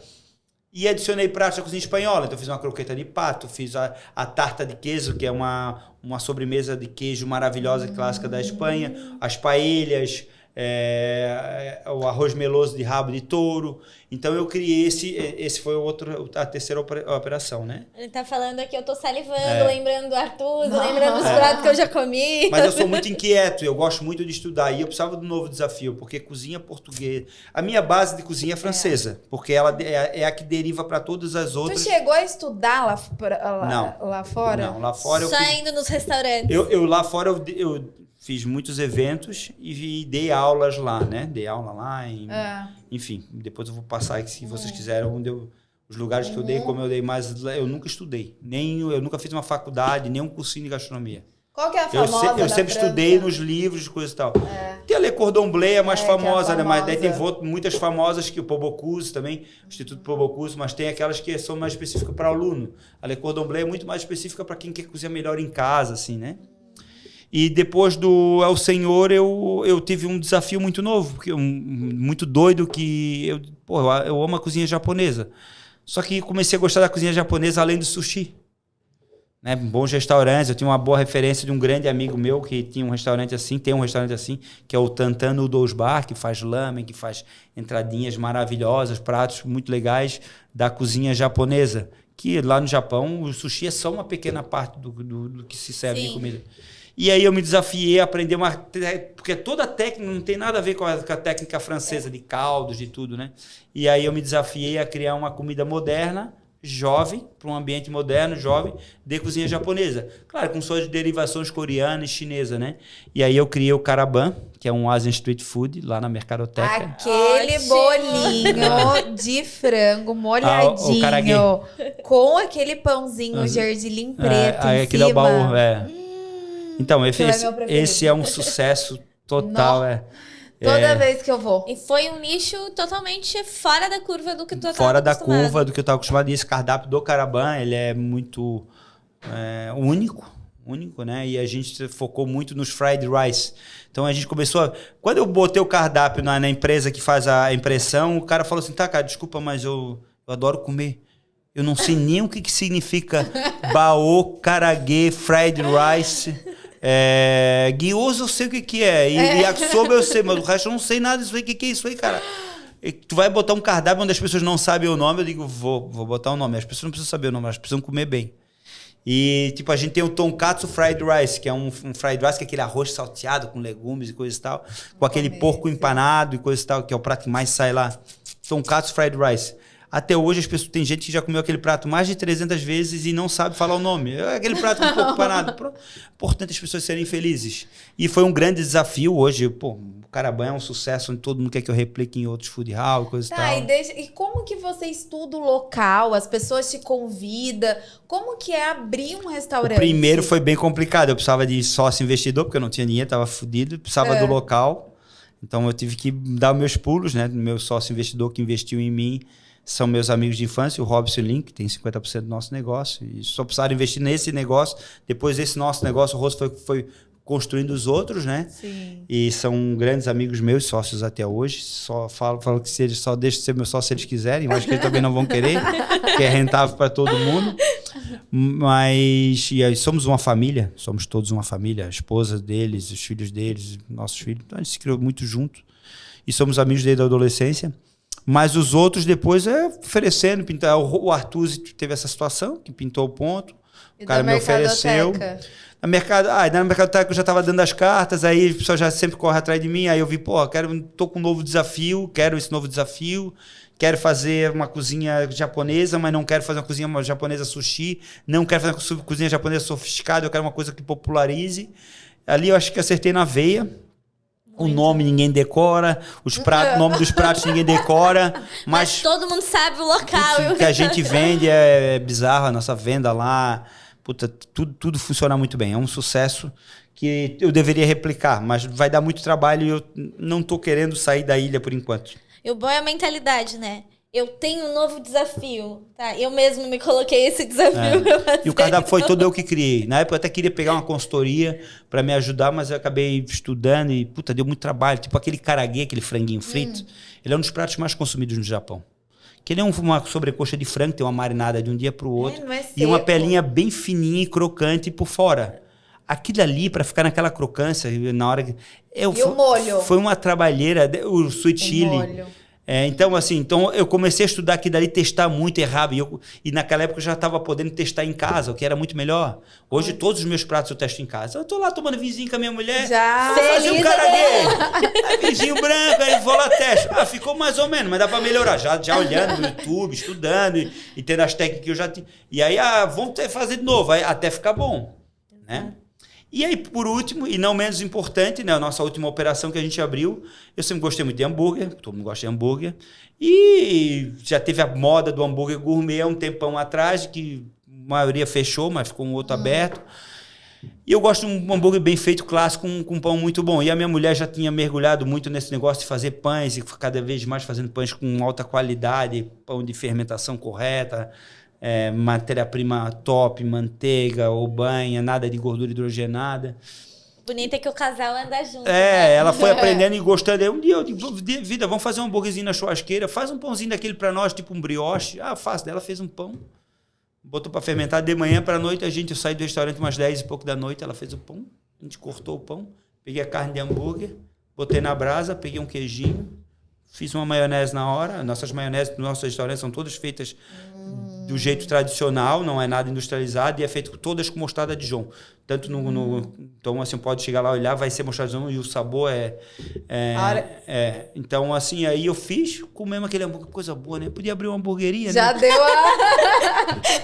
E adicionei pratos da cozinha espanhola. Então, eu fiz uma croqueta de pato, fiz a tarta de queijo, que é uma sobremesa de queijo maravilhosa, clássica da Espanha, as paellas, o arroz meloso de rabo de touro. Então eu criei esse foi a terceira operação, né? Ele tá falando aqui, eu tô salivando, lembrando do Arthur, lembrando dos pratos que eu já comi. Mas eu sou muito inquieto, eu gosto muito de estudar e eu precisava de um novo desafio, porque cozinha portuguesa... A minha base de cozinha é francesa, porque ela é a que deriva para todas as outras. Tu chegou a estudar lá fora? Não, lá fora Só indo nos restaurantes. Lá fora eu fiz muitos eventos e dei aulas lá, né? Dei aula lá, enfim. Depois eu vou passar aqui, se vocês quiserem, os lugares que eu dei, como eu dei, mas eu nunca estudei. Eu nunca fiz uma faculdade, nem um cursinho de gastronomia. Qual que é a famosa Eu sempre estudei nos livros, coisas e tal. Tem a Le Cordon Bleu, é mais famosa, né? Mas daí tem muitas famosas, que o Paul Bocuse também, o Instituto Paul Bocuse, mas tem aquelas que são mais específicas para aluno. A Le Cordon Bleu é muito mais específica para quem quer cozinhar melhor em casa, assim, né? E depois do El Senhor, eu tive um desafio muito novo, muito doido, que eu amo a cozinha japonesa. Só que comecei a gostar da cozinha japonesa além do sushi. Né? Bons restaurantes, eu tinha uma boa referência de um grande amigo meu que tinha um restaurante assim, tem um restaurante assim, que é o Tantan Noodles Bar, que faz lamen, que faz entradinhas maravilhosas, pratos muito legais da cozinha japonesa. Que lá no Japão, o sushi é só uma pequena parte do que se serve de comida. E aí eu me desafiei a aprender porque toda a técnica não tem nada a ver com a técnica francesa de caldos, de tudo, né? E aí eu me desafiei a criar uma comida moderna, jovem, para um ambiente moderno, jovem, de cozinha japonesa. Claro, com suas derivações coreanas e chinesas, né? E aí eu criei o Karaban, que é um Asian Street Food, lá na Mercadoteca. Aquele bolinho de frango molhadinho, com aquele pãozinho gergelim preto em cima. É o baú, Então, esse é um sucesso total. Toda vez que eu vou. E foi um nicho totalmente fora da curva do que tu estava acostumado. Fora da curva do que eu estava acostumado. E esse cardápio do Karaban, ele é muito único, né? E a gente focou muito nos fried rice. Então, a gente começou... Quando eu botei o cardápio na empresa que faz a impressão, o cara falou assim, tá, cara, desculpa, mas eu adoro comer. Eu não sei nem o que significa bao, karaage, fried rice... Gyoza eu sei o que é, e yakisoba eu sei, mas o resto eu não sei nada disso aí. O que é isso aí, cara? E tu vai botar um cardápio onde as pessoas não sabem o nome, eu digo, vou botar o nome. As pessoas não precisam saber o nome, elas precisam comer bem. E tipo, a gente tem o tonkatsu fried rice, que é um fried rice, que é aquele arroz salteado com legumes e coisa e tal, com aquele porco empanado e coisa e tal, que é o prato que mais sai lá. Tonkatsu fried rice. Até hoje, as pessoas, tem gente que já comeu aquele prato mais de 300 vezes e não sabe falar o nome. É aquele prato com pouco parado. Importante as pessoas serem felizes. E foi um grande desafio hoje. O Karaban é um sucesso, onde todo mundo quer que eu replique em outros food hall, coisa e tal. E como que você estuda o local? As pessoas te convidam? Como que é abrir um restaurante? O primeiro foi bem complicado. Eu precisava de sócio investidor, porque eu não tinha dinheiro, estava fodido. Precisava do local. Então, eu tive que dar meus pulos, né? Meu sócio investidor que investiu em mim são meus amigos de infância, o Robson e o Link, que tem 50% do nosso negócio. E só precisaram investir nesse negócio. Depois desse nosso negócio, o Rosto foi construindo os outros, né? Sim. E são grandes amigos meus, sócios até hoje. Só falo que se eles só deixam de ser meu sócio se eles quiserem. Eu acho que eles também não vão querer, porque é rentável para todo mundo. Mas e aí, somos uma família, somos todos uma família. A esposa deles, os filhos deles, nossos filhos. Então a gente se criou muito junto. E somos amigos desde a adolescência. Mas os outros depois oferecendo, pintar. O Artusi teve essa situação, que pintou o ponto. E O cara da me ofereceu. Na Mercadoteca eu já estava dando as cartas, aí o pessoal já sempre corre atrás de mim, aí eu vi, pô, tô com um novo desafio, quero esse novo desafio, quero fazer uma cozinha japonesa, mas não quero fazer uma cozinha japonesa sushi, não quero fazer uma cozinha japonesa sofisticada, eu quero uma coisa que popularize. Ali eu acho que acertei na veia. O nome ninguém decora, o nome dos pratos ninguém decora, mas todo mundo sabe o local. o que a gente vende é bizarro, a nossa venda lá, puta, tudo funciona muito bem. É um sucesso que eu deveria replicar, mas vai dar muito trabalho e eu não tô querendo sair da ilha por enquanto. E o bom é a mentalidade, né? Eu tenho um novo desafio, tá? Eu mesmo me coloquei esse desafio pra fazer. E o cardápio foi todo eu que criei. Na época eu até queria pegar uma consultoria para me ajudar, mas eu acabei estudando e, puta, deu muito trabalho. Tipo aquele karaguê, aquele franguinho frito, ele é um dos pratos mais consumidos no Japão. Que ele é uma sobrecoxa de frango, tem uma marinada de um dia pro outro. não é E uma seco. pelinha bem fininha e crocante por fora. Aquilo ali, para ficar naquela crocância, na hora que... E o molho? Foi uma trabalheira, o sweet chili. molho. Então, assim, eu comecei a estudar aqui dali, testar muito, errava. E naquela época eu já estava podendo testar em casa, o que era muito melhor. Hoje, todos os meus pratos eu testo em casa. Eu tô lá tomando vinzinho com a minha mulher. Já. Vou fazer um Feliz karaguê. Vinzinho branco, aí vou lá testo. Ficou mais ou menos, mas dá para melhorar. Já olhando no YouTube, estudando e tendo as técnicas que eu já tinha. E aí, vamos fazer de novo, até ficar bom. Né? E aí, por último, e não menos importante, né, a nossa última operação que a gente abriu, eu sempre gostei muito de hambúrguer, todo mundo gosta de hambúrguer, e já teve a moda do hambúrguer gourmet há um tempão atrás, que a maioria fechou, mas ficou um outro aberto. E eu gosto de um hambúrguer bem feito, clássico, com pão muito bom. E a minha mulher já tinha mergulhado muito nesse negócio de fazer pães, e cada vez mais fazendo pães com alta qualidade, pão de fermentação correta, matéria-prima top, manteiga ou banha, nada de gordura hidrogenada. Bonito é que o casal anda junto. Né? Ela foi aprendendo e gostando. Aí um dia eu digo, vida, vamos fazer um hambúrguerzinho na churrasqueira, faz um pãozinho daquele pra nós, tipo um brioche. Fácil. Ela fez um pão, botou pra fermentar de manhã pra noite, eu saí do restaurante umas 10 e pouco da noite, ela fez o pão, a gente cortou o pão, peguei a carne de hambúrguer, botei na brasa, peguei um queijinho, fiz uma maionese na hora. Nossas maioneses do nosso restaurante são todas feitas do jeito tradicional, não é nada industrializado, e é feito todas com mostarda Dijon. Tanto então, assim, pode chegar lá, olhar, vai ser mostarda Dijon, e o sabor Então, assim, aí eu fiz, comemos aquele hambúrguer, coisa boa, né? Podia abrir uma hamburgueria, Já né? deu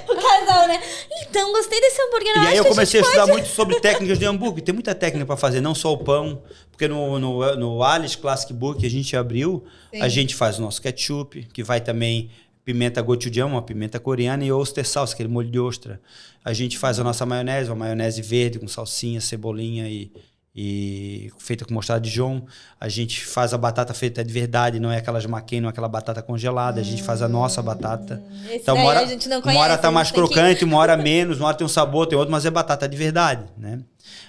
O casal, né? Então, gostei desse hambúrguer. E aí eu comecei a estudar muito sobre técnicas de hambúrguer. Tem muita técnica para fazer, não só o pão. Porque no Alice Classic Burger que a gente abriu, a gente faz o nosso ketchup, que vai também pimenta gochujang, uma pimenta coreana, e oyster sauce, aquele molho de ostra. A gente faz a nossa maionese, uma maionese verde com salsinha, cebolinha e feita com mostarda Dijon. A gente faz a batata feita de verdade, não é aquelas McCain, não é aquela batata congelada. A gente faz a nossa batata. Então, uma hora, a gente não conhece, uma hora tá mais tem que- crocante, uma hora menos, uma hora tem um sabor, tem outro, mas é batata de verdade, né?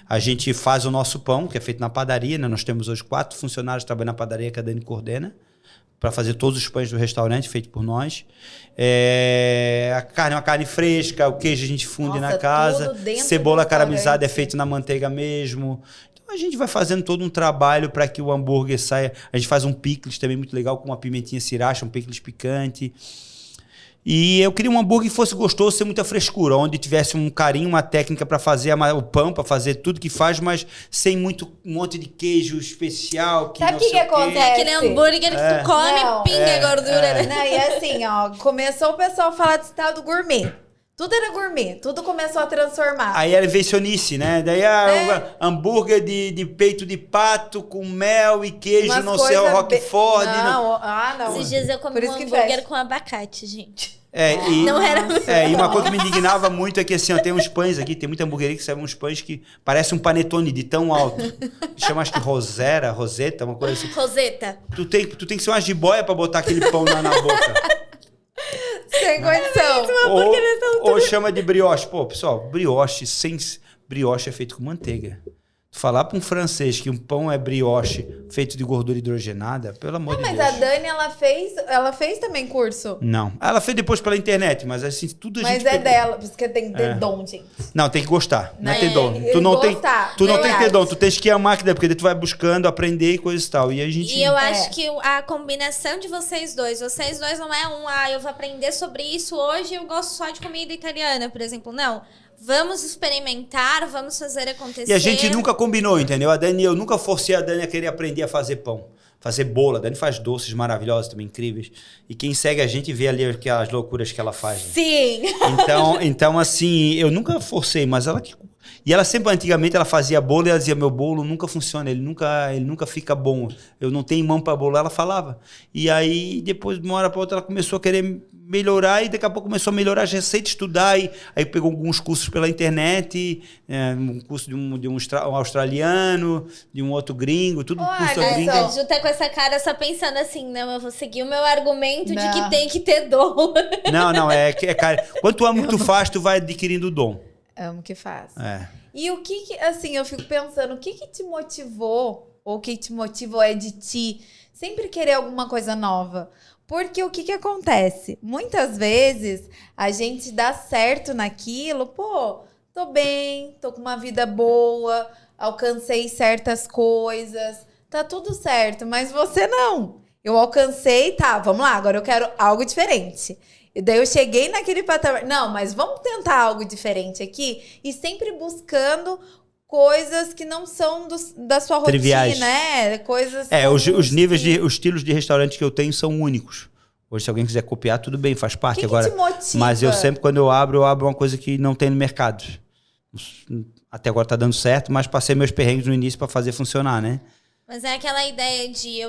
A gente faz o nosso pão, que é feito na padaria, né? Nós temos hoje 4 funcionários trabalhando na padaria, que a Dani coordena, para fazer todos os pães do restaurante, feito por nós. A carne é uma carne fresca, o queijo a gente funde Nossa, na casa, tudo dentro cebola do caramelizada é restaurante. feito na manteiga mesmo. Então a gente vai fazendo todo um trabalho para que o hambúrguer saia. A gente faz um picles também muito legal, com uma pimentinha sriracha, um picles picante. E eu queria um hambúrguer que fosse gostoso, sem muita frescura, onde tivesse um carinho, uma técnica para fazer o pão, para fazer tudo que faz, mas sem um monte de queijo especial. Sabe não o que sei que acontece? quê. Aquele hambúrguer que tu come Não, e pinga gordura. né? Não, e assim, ó, começou o pessoal a falar desse tal do gourmet. Tudo era gourmet, tudo começou a transformar. Aí era invencionice, né? Daí hambúrguer de peito de pato com mel e queijo, Umas não sei, o coisa Roquefort. não. Esses dias eu comi Por um isso que hambúrguer fecha. com abacate, gente. Não era- E uma coisa que me indignava muito é que assim, ó, tem uns pães aqui, tem muita hamburgueria que serve uns pães que parece um panetone de tão alto. Chama acho que Roseta, uma coisa assim. Roseta. Tu tem que ser uma jiboia pra botar aquele pão na boca. Sem condição. Ou chama de brioche. Pô, pessoal, brioche é feito com manteiga. Tu falar pra um francês que um pão é brioche feito de gordura hidrogenada, pelo amor de Mas Deus. a Dani, ela fez também curso. Não. Ela fez depois pela internet, mas assim, tudo a Mas gente é pegou. dela, por isso que tem que ter dom, gente. Não, tem que gostar. Não é ter dom. e Tu não tem gostar, que ter verdade. dom. Tu tens que amar, porque daí tu vai buscando, aprender e coisa e tal. E a gente... E eu acho que a combinação de vocês dois não é eu vou aprender sobre isso hoje, eu gosto só de comida italiana, por exemplo. Não. vamos experimentar, vamos fazer acontecer. E a gente nunca combinou, entendeu? Eu nunca forcei a Dani a querer aprender a fazer pão. Fazer bolo. A Dani faz doces maravilhosos também, incríveis. E quem segue a gente vê ali aquelas loucuras que ela faz. Né? Sim! Então, assim, eu nunca forcei, mas ela que... E ela sempre, antigamente, ela fazia bolo e ela dizia, meu bolo nunca funciona, ele nunca fica bom. Eu não tenho mão para bolo, ela falava. E aí, depois, de uma hora para outra, ela começou a querer melhorar e daqui a pouco começou a melhorar as receitas, estudar. E aí pegou alguns cursos pela internet, um curso de um australiano, de um outro gringo, tudo curso gringo. A Ju tá com essa cara só pensando assim, não, eu vou seguir o meu argumento de que tem que ter dom. Não, cara. Quando tu ama o que tu faz, tu vai adquirindo o dom. Amo o que faz. E o que, assim, eu fico pensando, o que te motivou, ou o que te motivou é de ti sempre querer alguma coisa nova? Porque o que acontece? Muitas vezes a gente dá certo naquilo, pô, tô bem, tô com uma vida boa, alcancei certas coisas, tá tudo certo, mas você não. Eu alcancei, tá, vamos lá, agora eu quero algo diferente. E daí eu cheguei naquele patamar. Não, mas vamos tentar algo diferente aqui. E sempre buscando coisas que não são da sua triviais. Rotina, né? Coisas. Os níveis os estilos de restaurante que eu tenho são únicos. Hoje, se alguém quiser copiar, tudo bem, faz parte. Agora, que te motiva? Mas eu sempre, quando eu abro uma coisa que não tem no mercado. Até agora tá dando certo, mas passei meus perrengues no início para fazer funcionar, né? Mas é aquela ideia de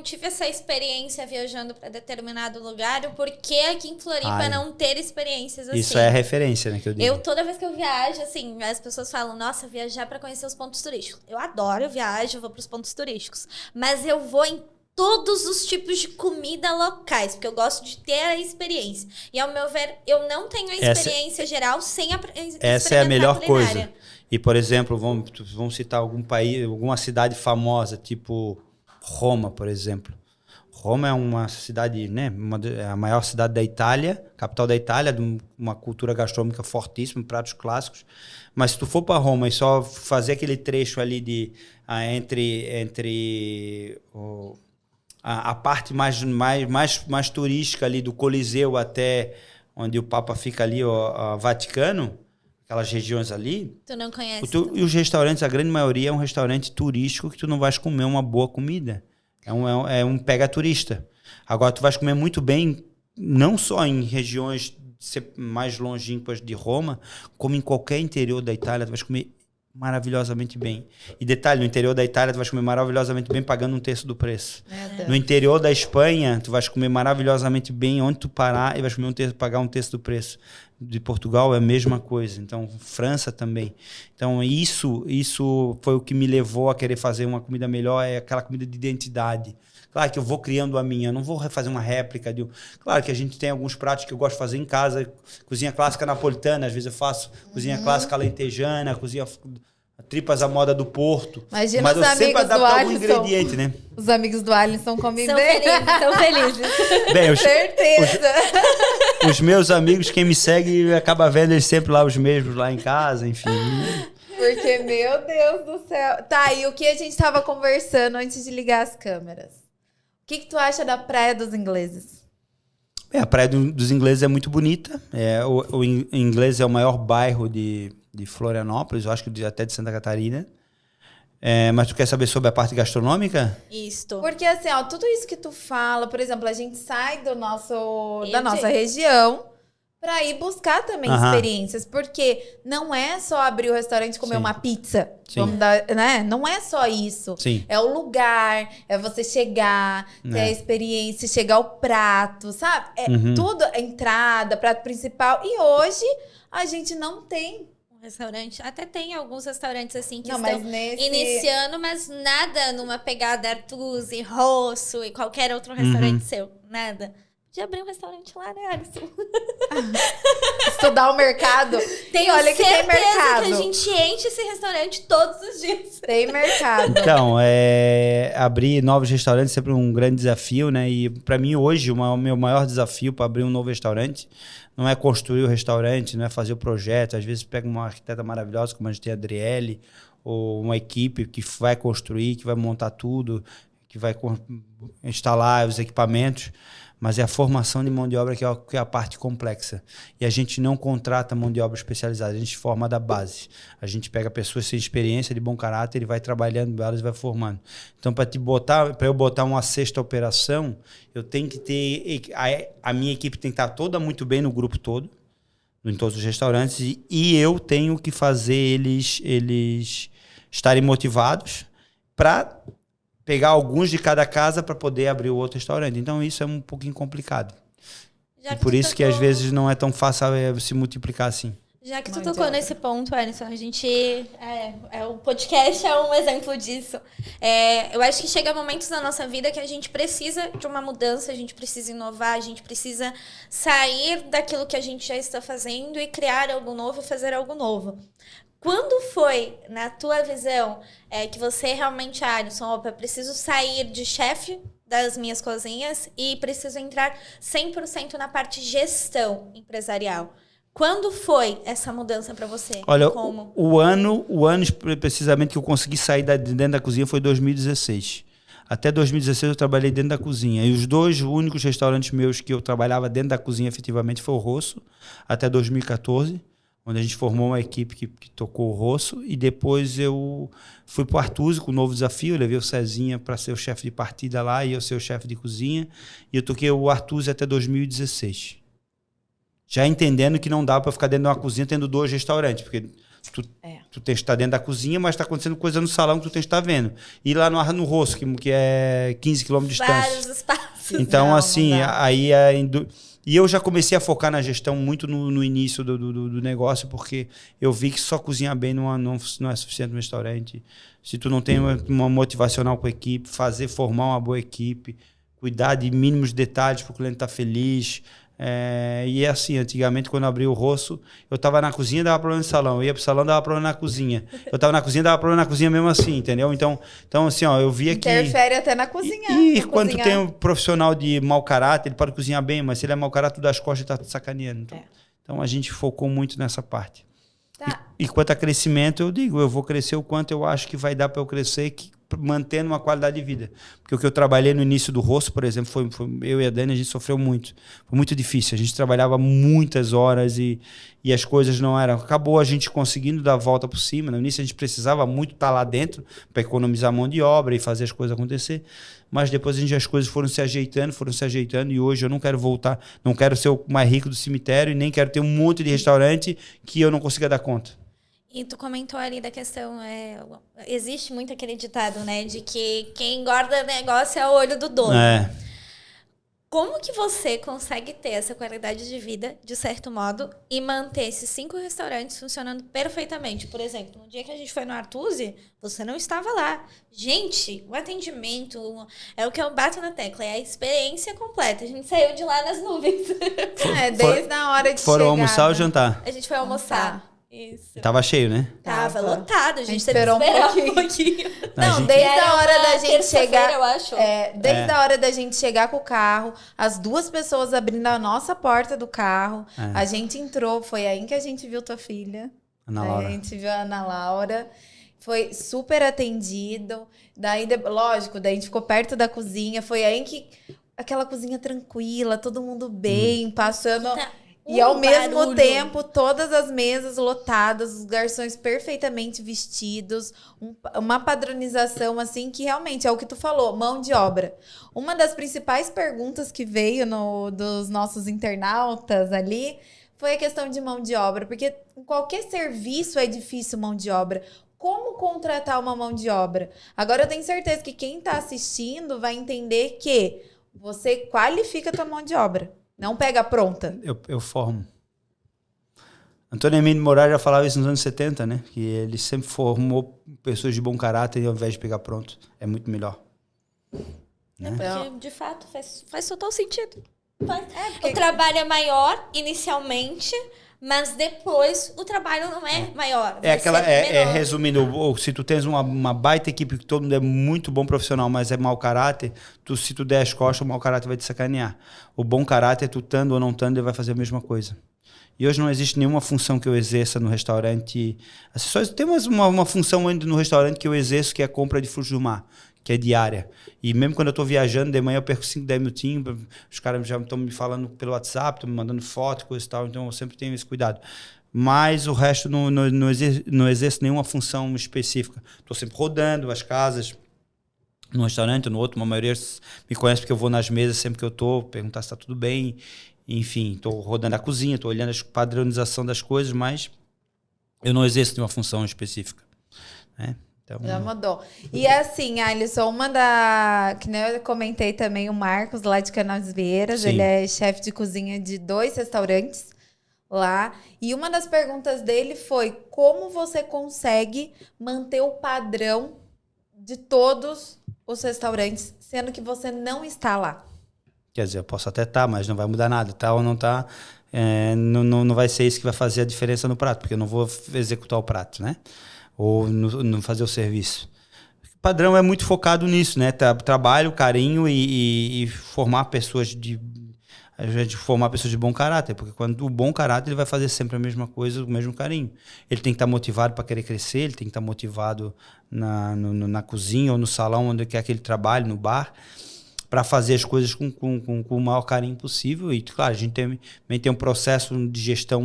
tive essa experiência viajando para determinado lugar, por que aqui em Floripa não ter experiências assim? Isso é a referência, né, que eu digo. Toda vez que eu viajo, assim, as pessoas falam, nossa, viajar para conhecer os pontos turísticos. Eu adoro, eu viajo, eu vou para os pontos turísticos. Mas eu vou em todos os tipos de comida locais, porque eu gosto de ter a experiência. E, ao meu ver, eu não tenho a experiência geral sem a essa é a melhor culinária. coisa. E, por exemplo, vamos citar algum país, alguma cidade famosa, tipo Roma, por exemplo. Roma é uma cidade, né, a maior cidade da Itália, capital da Itália, de uma cultura gastronômica fortíssima, pratos clássicos. Mas se tu for para Roma e só fazer aquele trecho ali entre a parte mais turística ali do Coliseu até onde o Papa fica ali, o Vaticano, aquelas regiões ali. Tu não conhece? E os restaurantes, a grande maioria é um restaurante turístico que tu não vais comer uma boa comida. É um pega turista. Agora, tu vais comer muito bem, não só em regiões mais longínquas de Roma, como em qualquer interior da Itália, tu vais comer maravilhosamente bem. E detalhe, no interior da Itália tu vais comer maravilhosamente bem pagando um terço do preço. No interior da Espanha tu vais comer maravilhosamente bem onde tu parar e vais pagar um terço do preço. De Portugal é a mesma coisa. Então, França também. Então, isso foi o que me levou a querer fazer uma comida melhor, é aquela comida de identidade. Claro que eu vou criando a minha, eu não vou fazer uma réplica. Claro que a gente tem alguns pratos que eu gosto de fazer em casa. Cozinha clássica napolitana, às vezes eu faço cozinha clássica alentejana, cozinha tripas à moda do Porto. Imagina mas os eu sempre amigos do adapto algum Alisson. ingrediente, né? Os amigos do Alisson comem São bem. felizes. Bem, Certeza. Os meus amigos, quem me segue, acaba vendo eles sempre lá os mesmos, lá em casa, enfim. Porque, meu Deus do céu. Tá, e o que a gente tava conversando antes de ligar as câmeras? O que tu acha da Praia dos Ingleses? A Praia dos Ingleses é muito bonita. O Inglês é o maior bairro de Florianópolis, eu acho que até de Santa Catarina. Mas tu quer saber sobre a parte gastronômica? Isto. Porque assim, ó, tudo isso que tu fala, por exemplo, a gente sai da nossa região pra ir buscar também experiências. Porque não é só abrir o restaurante e comer uma pizza. Né? Não é só isso. Sim. É o lugar, é você chegar, ter a experiência, chegar ao prato, sabe? É tudo, a entrada, prato principal. E hoje a gente não tem restaurante. Até tem alguns restaurantes assim que não, estão mas iniciando, mas nada numa pegada Artusi, Rosso e qualquer outro restaurante seu. Nada. Podia abrir um restaurante lá, né, Alisson? Estudar o mercado. Olha que tem mercado. Que a gente enche esse restaurante todos os dias. Tem mercado. Então, abrir novos restaurantes é sempre um grande desafio, né? E para mim hoje, o meu maior desafio para abrir um novo restaurante não é construir o restaurante, não é fazer o projeto. Às vezes pega uma arquiteta maravilhosa, como a gente tem a Adriele, ou uma equipe que vai construir, que vai montar tudo, que vai instalar os equipamentos, mas é a formação de mão de obra que é a parte complexa. E a gente não contrata mão de obra especializada, a gente forma da base. A gente pega pessoas sem experiência, de bom caráter, e vai trabalhando elas e vai formando. Então, para eu botar uma sexta operação, eu tenho que ter... A minha equipe tem que estar toda muito bem no grupo todo, em todos os restaurantes, e eu tenho que fazer eles estarem motivados para pegar alguns de cada casa para poder abrir o outro restaurante. Então, isso é um pouquinho complicado. E por isso que, às vezes, não é tão fácil se multiplicar assim. Já que tu tocou nesse ponto, Alisson, a gente... o podcast é um exemplo disso. Eu acho que chega momentos na nossa vida que a gente precisa de uma mudança, a gente precisa inovar, a gente precisa sair daquilo que a gente já está fazendo e criar algo novo e fazer algo novo. Quando foi, na tua visão, que você realmente, Alisson, opa, preciso sair de chefe das minhas cozinhas e preciso entrar 100% na parte gestão empresarial? Quando foi essa mudança para você? Olha, Como? o ano precisamente que eu consegui sair dentro da cozinha foi 2016. Até 2016 eu trabalhei dentro da cozinha. E os 2 únicos restaurantes meus que eu trabalhava dentro da cozinha efetivamente foi o Rosso, até 2014. Onde a gente formou uma equipe que tocou o Rosso, e depois eu fui para o Artusi com um novo desafio, eu levei o Cezinha para ser o chefe de partida lá e eu ser o chefe de cozinha, e eu toquei o Artusi até 2016. Já entendendo que não dá para ficar dentro de uma cozinha tendo 2 restaurantes, porque tu tens que estar dentro da cozinha, mas está acontecendo coisa no salão que tu tens que estar vendo. E lá no Rosso, que é 15 km de distância. Vários espaços. Então, aí e eu já comecei a focar na gestão muito no início do negócio, porque eu vi que só cozinhar bem não é suficiente no restaurante. Se tu não tem uma motivacional com a equipe, formar uma boa equipe, cuidar de mínimos detalhes para o cliente estar feliz. E é assim, antigamente, quando eu abri o Rosso, eu estava na cozinha, dava problema no salão. Eu ia pro salão, dava problema na cozinha. Eu estava na cozinha, dava problema na cozinha mesmo assim, entendeu? Então assim, ó, eu via que... Interfere até na cozinha. E quando tu tem um profissional de mau caráter, ele pode cozinhar bem, mas se ele é mau caráter, tu dá as costas e tá te sacaneando. Então a gente focou muito nessa parte. Tá. E quanto a crescimento, eu digo, eu vou crescer o quanto eu acho que vai dar para eu crescer, mantendo uma qualidade de vida. Porque o que eu trabalhei no início do Rosso, por exemplo, foi eu e a Dani, a gente sofreu muito. Foi muito difícil. A gente trabalhava muitas horas e as coisas não eram... Acabou a gente conseguindo dar a volta por cima. No início a gente precisava muito estar lá dentro para economizar mão de obra e fazer as coisas acontecer. Mas depois as coisas foram se ajeitando e hoje eu não quero voltar, não quero ser o mais rico do cemitério e nem quero ter um monte de restaurante que eu não consiga dar conta. E tu comentou ali da questão, existe muito aquele ditado, né, de que quem engorda negócio é o olho do dono. Como que você consegue ter essa qualidade de vida, de certo modo, e manter esses 5 restaurantes funcionando perfeitamente? Por exemplo, no dia que a gente foi no Artusi, você não estava lá. Gente, o atendimento é o que eu bato na tecla, é a experiência completa. A gente saiu de lá nas nuvens. Desde a hora de chegar. Foram almoçar ou jantar? A gente foi almoçar. Isso. Tava cheio, né? Tava lotado, a gente esperou um pouquinho. Não, desde a hora da gente chegar, eu acho. Desde a hora da gente chegar com o carro, as 2 pessoas abrindo a nossa porta do carro, a gente entrou, foi aí que a gente viu tua filha. Ana Laura. A gente viu a Ana Laura. Foi super atendido. Daí, lógico, daí a gente ficou perto da cozinha. Foi aí que aquela cozinha tranquila, todo mundo bem, passando... E ao mesmo tempo, todas as mesas lotadas, os garçons perfeitamente vestidos, uma padronização assim que realmente é o que tu falou, mão de obra. Uma das principais perguntas que veio dos nossos internautas ali foi a questão de mão de obra, porque em qualquer serviço é difícil mão de obra. Como contratar uma mão de obra? Agora eu tenho certeza que quem está assistindo vai entender que você qualifica a tua mão de obra. Não pega pronta. Eu formo. Antônio Emílio Moraes já falava isso nos anos 70, né? Que ele sempre formou pessoas de bom caráter ao invés de pegar pronto. É muito melhor. Né? Porque, de fato, faz total sentido. O trabalho é maior, inicialmente, mas depois o trabalho não é maior. Resumindo, se tu tens uma baita equipe que todo mundo é muito bom profissional, mas é mau caráter, se tu der as costas, o mau caráter vai te sacanear. O bom caráter, tu estando ou não estando, ele vai fazer a mesma coisa. E hoje não existe nenhuma função que eu exerça no restaurante. Só tem uma função ainda no restaurante que eu exerço, que é a compra de frutos do mar. que é diária. E mesmo quando eu estou viajando, de manhã eu perco 5, 10 minutinhos, os caras já estão me falando pelo WhatsApp, estão me mandando foto, coisa e tal, então eu sempre tenho esse cuidado. Mas o resto não exerce nenhuma função específica. Estou sempre rodando as casas, num restaurante ou no outro. A maioria me conhece porque eu vou nas mesas sempre que eu estou, perguntar se está tudo bem. Enfim, estou rodando a cozinha, estou olhando a padronização das coisas, mas eu não exerço nenhuma função específica. Né? Então, já mudou. E assim, Alisson, que nem eu comentei também, o Marcos, lá de Canasvieiras, ele é chefe de cozinha de 2 restaurantes lá. E uma das perguntas dele foi: como você consegue manter o padrão de todos os restaurantes, sendo que você não está lá? Quer dizer, eu posso até estar, mas não vai mudar nada. Tá ou não tá, não vai ser isso que vai fazer a diferença no prato, porque eu não vou executar o prato, né? Ou não fazer o serviço. O padrão é muito focado nisso, né? Trabalho, carinho e formar pessoas de bom caráter, porque quando o bom caráter ele vai fazer sempre a mesma coisa, o mesmo carinho. Ele tem que estar motivado para querer crescer, ele tem que estar motivado na cozinha ou no salão onde quer que ele trabalhe, no bar, para fazer as coisas com o maior carinho possível. E, claro, a gente também tem um processo de gestão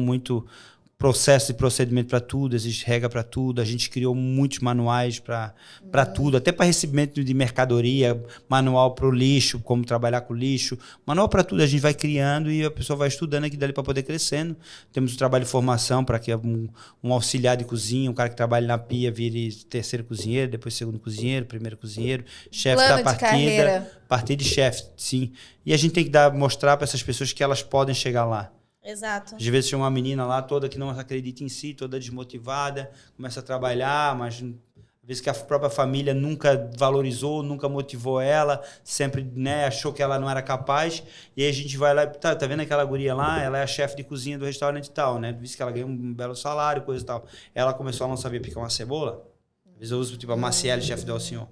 processo e procedimento para tudo, existe regra para tudo. A gente criou muitos manuais para tudo, até para recebimento de mercadoria, manual para o lixo, como trabalhar com lixo, manual para tudo. A gente vai criando e a pessoa vai estudando aqui dali para poder crescendo. Temos o trabalho de formação para que um auxiliar de cozinha, um cara que trabalha na pia, vire terceiro cozinheiro, depois segundo cozinheiro, primeiro cozinheiro, chefe da partida, partida de chefe, sim. E a gente tem que mostrar para essas pessoas que elas podem chegar lá. Exato. Às vezes tem uma menina lá toda que não acredita em si, toda desmotivada, começa a trabalhar, mas às vezes que a própria família nunca valorizou, nunca motivou ela, sempre, né, achou que ela não era capaz. E aí a gente vai lá, tá vendo aquela guria lá? Ela é a chefe de cozinha do restaurante e tal, né? Disse que ela ganha um belo salário, coisa e tal. Ela começou a não saber picar uma cebola. Às vezes eu uso tipo a Maciele, chefe do El Senhor.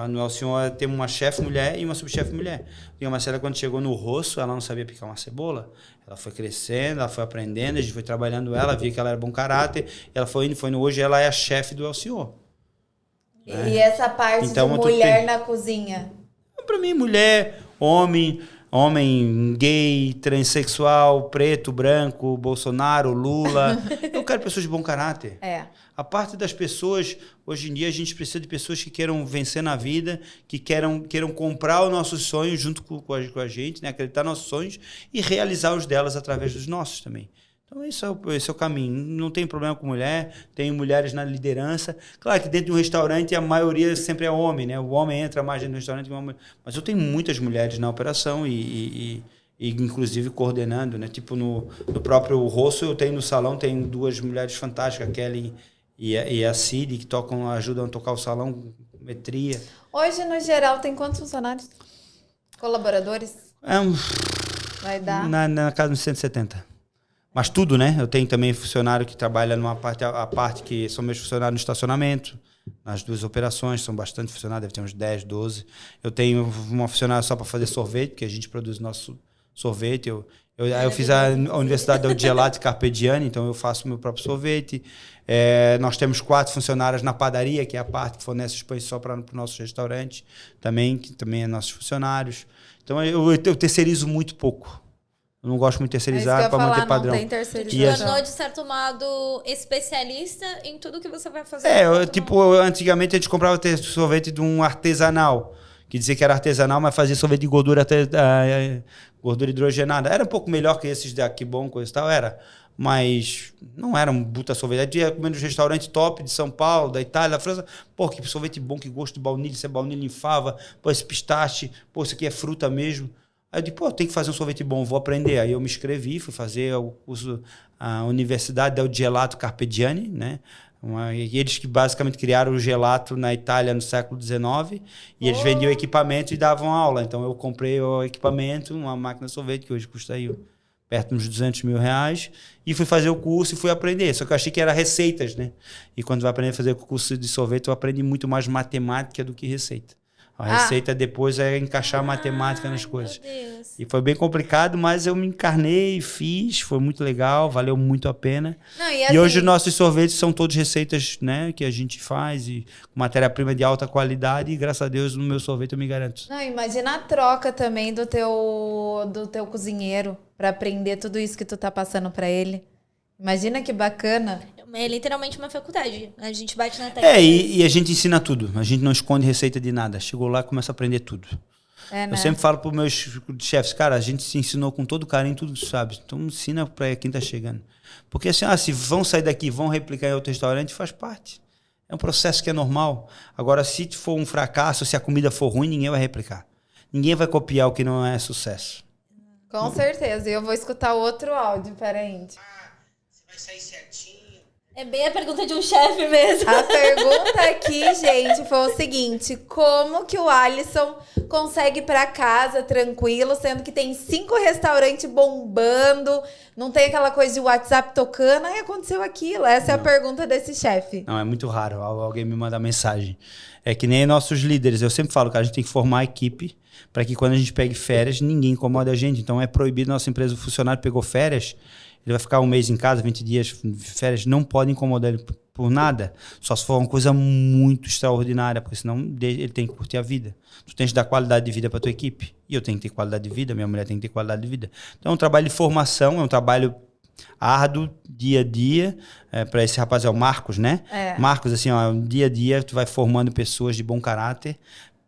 No El Senhor tem uma chefe mulher e uma subchefe mulher. E a Marcela, quando chegou no rosto, ela não sabia picar uma cebola. Ela foi crescendo, ela foi aprendendo, a gente foi trabalhando ela, via que ela era bom caráter. Ela foi indo, hoje ela é a chefe do El Senhor. E essa parte então, de mulher na cozinha? Para mim, mulher, homem, gay, transexual, preto, branco, Bolsonaro, Lula. Eu quero pessoas de bom caráter. A parte das pessoas, hoje em dia a gente precisa de pessoas que queiram vencer na vida, que queiram comprar os nossos sonhos junto com a gente, né? Acreditar nos nossos sonhos e realizar os delas através dos nossos também. Então esse é o caminho. Não tem problema com mulher, tem mulheres na liderança. Claro que dentro de um restaurante a maioria sempre é homem, né? O homem entra mais dentro do restaurante, mas eu tenho muitas mulheres na operação e inclusive coordenando, né? Tipo no próprio Rosso eu tenho no salão, tem 2 mulheres fantásticas, a Kelly e a Cid, que ajudam a tocar o salão, metria. Hoje, no geral, tem quantos funcionários? Colaboradores? Vai dar? Na casa de 170. Mas tudo, né? Eu tenho também funcionário que trabalha numa parte, a parte que são meus funcionários no estacionamento, nas 2 operações, são bastante funcionários, deve ter uns 10, 12. Eu tenho uma funcionária só para fazer sorvete, porque a gente produz nosso sorvete. Eu fiz a Universidade del Gelato Carpegiani, então eu faço o meu próprio sorvete. Nós temos 4 funcionários na padaria, que é a parte que fornece os pães só para o nosso restaurante, que também é nossos funcionários. Então eu terceirizo muito pouco. Eu não gosto muito de terceirizar para manter padrão. Não tem terceirização. Tornou, de certo modo, especialista em tudo que você vai fazer. Antigamente a gente comprava sorvete de um artesanal, que dizia que era artesanal, mas fazia sorvete de gordura hidrogenada. Era um pouco melhor que esses daqui, bom, coisa e tal, era. Mas não era um puta sorvete. Eu ia comendo nos restaurantes top de São Paulo, da Itália, da França. Pô, que sorvete bom, que gosto de baunilha, isso é baunilha em fava, pô, esse pistache, pô, isso aqui é fruta mesmo. Aí eu disse, pô, tem que fazer um sorvete bom, vou aprender. Aí eu me inscrevi, fui fazer o curso, a Universidade del Gelato Carpegiani, né? E eles que basicamente criaram o gelato na Itália no século XIX, e eles vendiam equipamento e davam aula. Então eu comprei o equipamento, uma máquina de sorvete, que hoje custa aí perto de uns 200 mil reais, e fui fazer o curso e fui aprender. Só que eu achei que era receitas, né? E quando vai aprender a fazer o curso de sorvete, eu aprendi muito mais matemática do que receita. A receita depois é encaixar a matemática nas Ai, coisas. Meu Deus. E foi bem complicado, mas eu me encarnei, fiz, foi muito legal, valeu muito a pena. Não, E assim, hoje os nossos sorvetes são todos receitas, né, que a gente faz e com matéria-prima de alta qualidade e graças a Deus no meu sorvete eu me garanto. Não, imagina a troca também do teu cozinheiro pra aprender tudo isso que tu tá passando pra ele. Imagina que bacana. É literalmente uma faculdade. A gente bate na tecla. E a gente ensina tudo. A gente não esconde receita de nada. Chegou lá e começa a aprender tudo. É, né? Eu sempre falo para os meus chefes, cara, a gente se ensinou com todo carinho, tudo sabe. Então ensina para quem tá chegando. Porque assim, se vão sair daqui, vão replicar em outro restaurante, faz parte. É um processo que é normal. Agora, se for um fracasso, se a comida for ruim, ninguém vai replicar. Ninguém vai copiar o que não é sucesso. Com certeza. E eu vou escutar outro áudio, peraí. Você vai sair certinho. É bem a pergunta de um chefe mesmo. A pergunta aqui, gente, foi o seguinte: como que o Alisson consegue ir pra casa tranquilo, sendo que tem 5 restaurantes bombando, não tem aquela coisa de WhatsApp tocando, aí aconteceu aquilo? Essa é a pergunta desse chefe. Não, é muito raro alguém me mandar mensagem. É que nem nossos líderes. Eu sempre falo, cara, a gente tem que formar a equipe para que quando a gente pegue férias, ninguém incomoda a gente. Então é proibido nossa empresa, o funcionário pegou férias, ele vai ficar um mês em casa, 20 dias de férias, não pode incomodar ele por nada. Só se for uma coisa muito extraordinária, porque senão ele tem que curtir a vida. Tu tens que dar qualidade de vida para tua equipe. E eu tenho que ter qualidade de vida, minha mulher tem que ter qualidade de vida. Então é um trabalho de formação, é um trabalho árduo, dia a dia. Para esse rapaz é o Marcos, né? Marcos, assim, ó, dia a dia tu vai formando pessoas de bom caráter.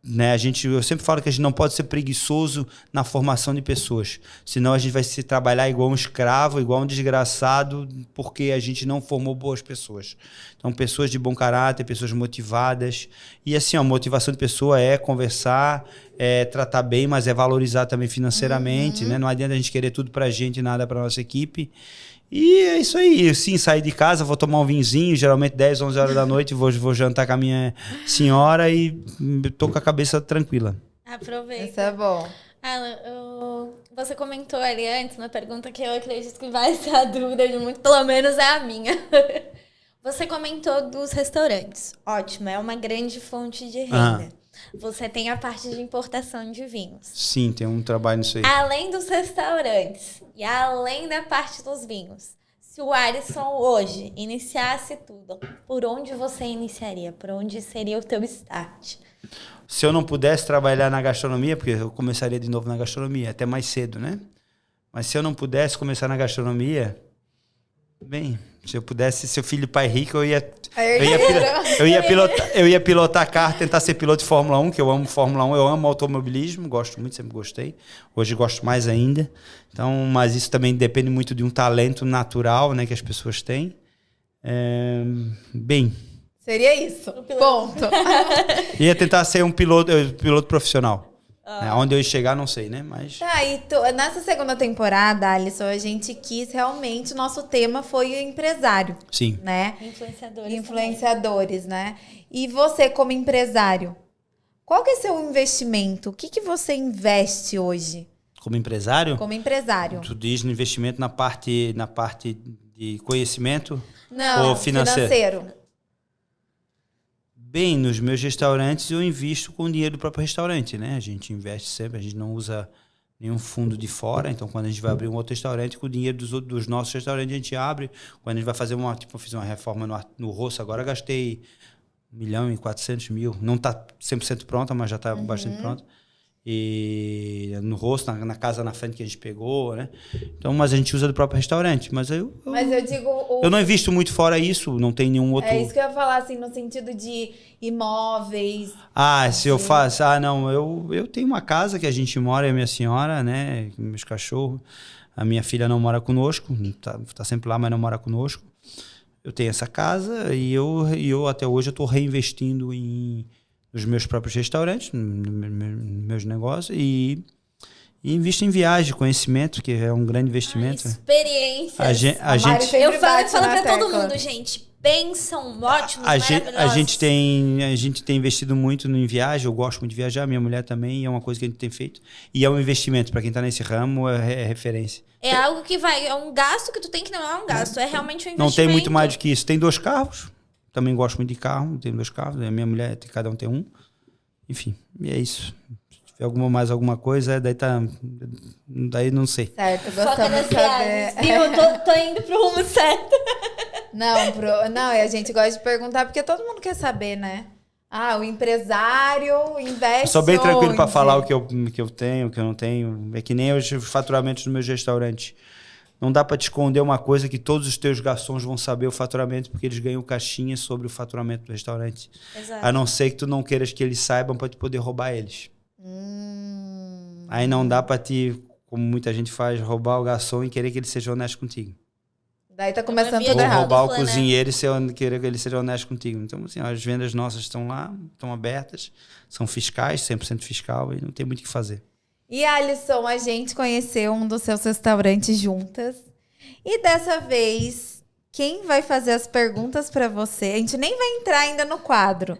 Né? Eu sempre falo que a gente não pode ser preguiçoso na formação de pessoas, senão a gente vai se trabalhar igual um escravo, igual um desgraçado, porque a gente não formou boas pessoas. Então, pessoas de bom caráter, pessoas motivadas. E assim, a motivação de pessoa é conversar, é tratar bem, mas é valorizar também financeiramente, né? Não adianta a gente querer tudo pra gente e nada pra nossa equipe. E é isso aí, sim, sair de casa, vou tomar um vinhozinho, geralmente 10, 11 horas da noite, vou jantar com a minha senhora e tô com a cabeça tranquila. Aproveita. Isso é bom. Alan, você comentou ali antes na pergunta que eu acredito que vai ser a dúvida de muito, pelo menos é a minha. Você comentou dos restaurantes. Ótimo, é uma grande fonte de renda. Você tem a parte de importação de vinhos. Sim, tem um trabalho nisso aí. Além dos restaurantes e além da parte dos vinhos, se o Alisson hoje iniciasse tudo, por onde você iniciaria? Por onde seria o teu start? Se eu não pudesse trabalhar na gastronomia, porque eu começaria de novo na gastronomia, até mais cedo, né? Mas se eu não pudesse começar na gastronomia, bem, se eu pudesse ser filho de pai rico, eu ia pilotar carro, tentar ser piloto de Fórmula 1, que eu amo Fórmula 1, eu amo automobilismo, gosto muito, sempre gostei. Hoje gosto mais ainda. Então, mas isso também depende muito de um talento natural, né, que as pessoas têm. Bem, seria isso. Ponto. ia tentar ser um piloto profissional. Onde eu ia chegar, não sei, né? Mas... Tá, e nessa segunda temporada, Alisson, a gente quis realmente, o nosso tema foi o empresário. Sim. Né? Influenciadores, né? E você, como empresário, qual que é seu investimento? O que você investe hoje? Como empresário? Como empresário. Tu diz no investimento na parte de conhecimento? Não, ou financeiro? Bem, nos meus restaurantes eu invisto com o dinheiro do próprio restaurante, né? A gente investe sempre, a gente não usa nenhum fundo de fora. Então, quando a gente vai abrir um outro restaurante, com o dinheiro dos nossos restaurantes a gente abre. Quando a gente vai fazer eu fiz uma reforma no Rosso, agora gastei 1.400.000. Não está 100% pronta, mas já está bastante pronta. E no Rosso, na casa na frente que a gente pegou, né? Então, mas a gente usa do próprio restaurante. Mas eu digo... Eu não invisto muito fora isso, não tem nenhum outro... É isso que eu ia falar, assim, no sentido de imóveis... se eu faço... não, eu tenho uma casa que a gente mora, eu e minha senhora, né? Meus cachorros. A minha filha não mora conosco, tá sempre lá, mas não mora conosco. Eu tenho essa casa e eu até hoje eu tô reinvestindo nos meus próprios restaurantes, nos meus negócios e invisto em viagem, conhecimento, que é um grande investimento. Experiências. Eu falo pra todo mundo, gente. Pensam ótimos, maravilhosos. A gente tem investido muito em viagem, eu gosto muito de viajar, minha mulher também, é uma coisa que a gente tem feito. E é um investimento, para quem tá nesse ramo, é referência. É algo que é um gasto que tu tem que não é um gasto, é realmente um investimento. Não tem muito mais do que isso. Tem 2 carros, também gosto muito de carro, tenho 2 carros, a minha mulher, cada um tem um. Enfim, e é isso. Se tiver mais alguma coisa, daí não sei. Certo, Foca gostamos nas de viagens, saber. viu? Tô indo pro rumo certo. Não, e a gente gosta de perguntar porque todo mundo quer saber, né? O empresário investe Eu sou bem tranquilo para onde? falar o que eu tenho, o que eu não tenho. É que nem os faturamentos do meu restaurante. Não dá para te esconder uma coisa que todos os teus garçons vão saber o faturamento, porque eles ganham caixinha sobre o faturamento do restaurante. Exato. A não ser que tu não queiras que eles saibam para tu poder roubar eles. Aí não dá para ti, como muita gente faz, roubar o garçom e querer que ele seja honesto contigo. Daí tá começando via tudo Ou errado. roubar o Dupla, né? cozinheiro e querer que ele seja honesto contigo. Então, assim, as vendas nossas estão lá, estão abertas, são fiscais, 100% fiscal, e não tem muito o que fazer. E Alisson, a gente conheceu um dos seus restaurantes juntas. E dessa vez, quem vai fazer as perguntas para você? A gente nem vai entrar ainda no quadro.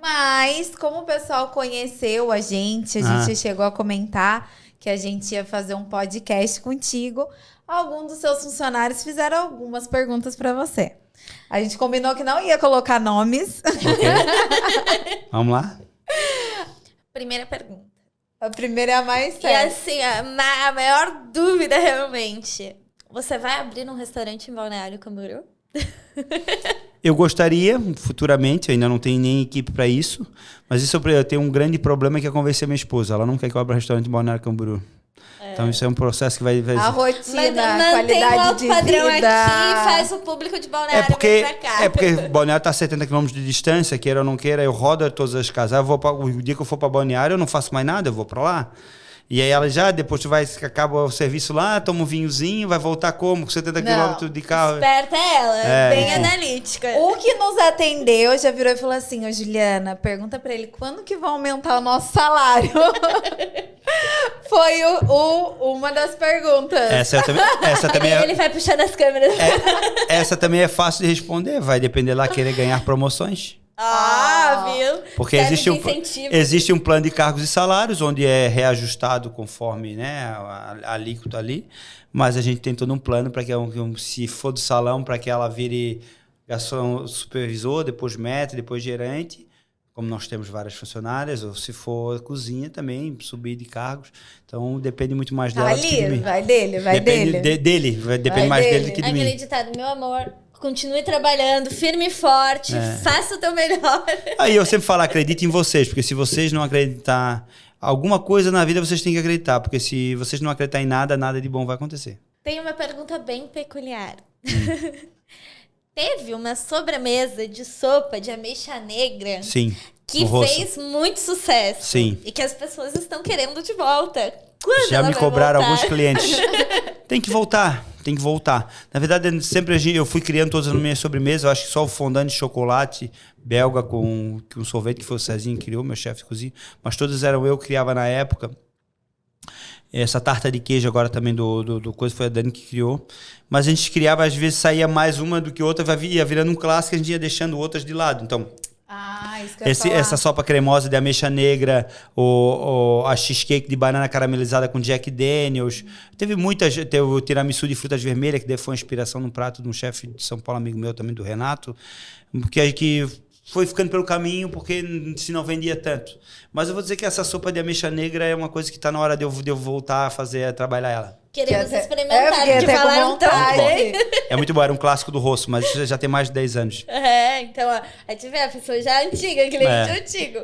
Mas, como o pessoal conheceu a gente chegou a comentar que a gente ia fazer um podcast contigo. Alguns dos seus funcionários fizeram algumas perguntas para você. A gente combinou que não ia colocar nomes. Okay. Vamos lá? Primeira pergunta. A primeira é a mais E séria. assim, a maior dúvida realmente. Você vai abrir um restaurante em Balneário Camboriú? Eu gostaria, futuramente, eu ainda não tenho nem equipe para isso, mas isso eu tenho um grande problema que é convencer minha esposa. Ela não quer que eu abra um restaurante em Balneário Camboriú. Então isso é um processo que vai A rotina, Mas a mantém o qualidade alto de padrão vida. aqui e faz o público de Balneário vir pra cá. porque Balneário está a 70 km de distância, queira ou não queira, eu rodo todas as casas. O dia que eu for para Balneário, eu não faço mais nada, eu vou para lá. E aí ela depois tu acaba o serviço lá, toma um vinhozinho, vai voltar como? Com 70 km de carro. Esperta é ela, bem enfim. analítica. O que nos atendeu já virou e falou assim: ô Juliana, pergunta pra ele quando que vai aumentar o nosso salário. Foi uma das perguntas. Essa também Ele vai puxando as câmeras. essa também é fácil de responder, vai depender lá querer ganhar promoções. Viu? Porque Serve existe de incentivo. existe um plano de cargos e salários, onde é reajustado conforme, né, a alíquota ali, mas a gente tem todo um plano para que, se for do salão, para que ela vire garçom supervisor, depois maître, depois gerente, como nós temos várias funcionárias, ou se for cozinha também, subir de cargos. Então depende muito mais dela do que de mim. Vai dele. Depende mais dele do que de Aquele mim. ditado, meu amor, continue trabalhando firme e forte, faça o teu melhor. Aí eu sempre falo, acredite em vocês, porque se vocês não acreditar, alguma coisa na vida vocês têm que acreditar, porque se vocês não acreditarem em nada, nada de bom vai acontecer. Tem uma pergunta bem peculiar. Teve uma sobremesa de sopa de ameixa negra Sim. que no rosto. fez muito sucesso. Sim. E que as pessoas estão querendo de volta. Quando Já ela me vai cobraram voltar? alguns clientes. Tem que voltar. Na verdade, sempre eu fui criando todas as minhas sobremesas. Eu acho que só o fondant de chocolate belga com um sorvete que foi o Cezinho que criou, meu chefe de cozinha. Mas todas eram eu que criava na época. Essa tarta de queijo agora também do coisa foi a Dani que criou. Mas a gente criava, às vezes saía mais uma do que outra, ia virando um clássico, a gente ia deixando outras de lado. Então, Isso que eu ia falar. essa sopa cremosa de ameixa negra, a cheesecake de banana caramelizada com Jack Daniels. Teve o tiramisu de frutas vermelhas, que foi uma inspiração num prato de um chefe de São Paulo, amigo meu também, do Renato, que foi ficando pelo caminho, porque se não vendia tanto. Mas eu vou dizer que essa sopa de ameixa negra é uma coisa que está na hora de eu voltar a trabalhar ela. Queremos experimentar, fiquei porque até com falaram tão vontade. bem. É muito bom, era um clássico do rosto, mas isso já tem mais de 10 anos. Então, ó, a gente vê a pessoa já antiga, cliente antigo.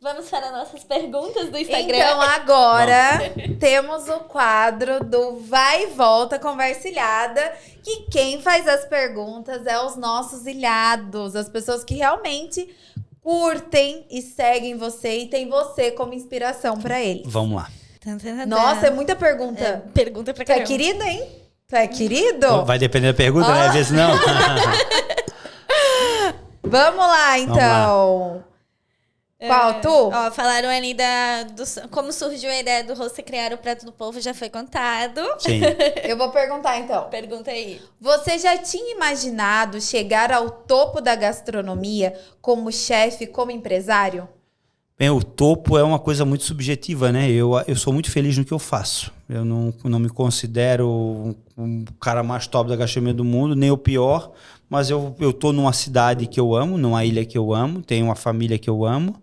Vamos para nossas perguntas do Instagram. Então agora temos o quadro do Vai e Volta Conversa Ilhada, que quem faz as perguntas é os nossos ilhados, as pessoas que realmente curtem e seguem você e tem você como inspiração pra eles. Vamos lá. Nossa, é muita pergunta. Pergunta pra Tu é caramba. querido, hein? Tu é querido? Vai depender da pergunta, né? Às vezes não. Vamos lá, então. Qual, tu? Ó, falaram ali como surgiu a ideia do Rossi criar o Prato do Povo, já foi contado. Sim. Eu vou perguntar, então. Pergunta aí. Você já tinha imaginado chegar ao topo da gastronomia como chefe, como empresário? Bem, o topo é uma coisa muito subjetiva, né? Eu sou muito feliz no que eu faço. Eu não me considero um cara mais top da gastronomia do mundo, nem o pior, mas eu tô numa cidade que eu amo, numa ilha que eu amo, tenho uma família que eu amo,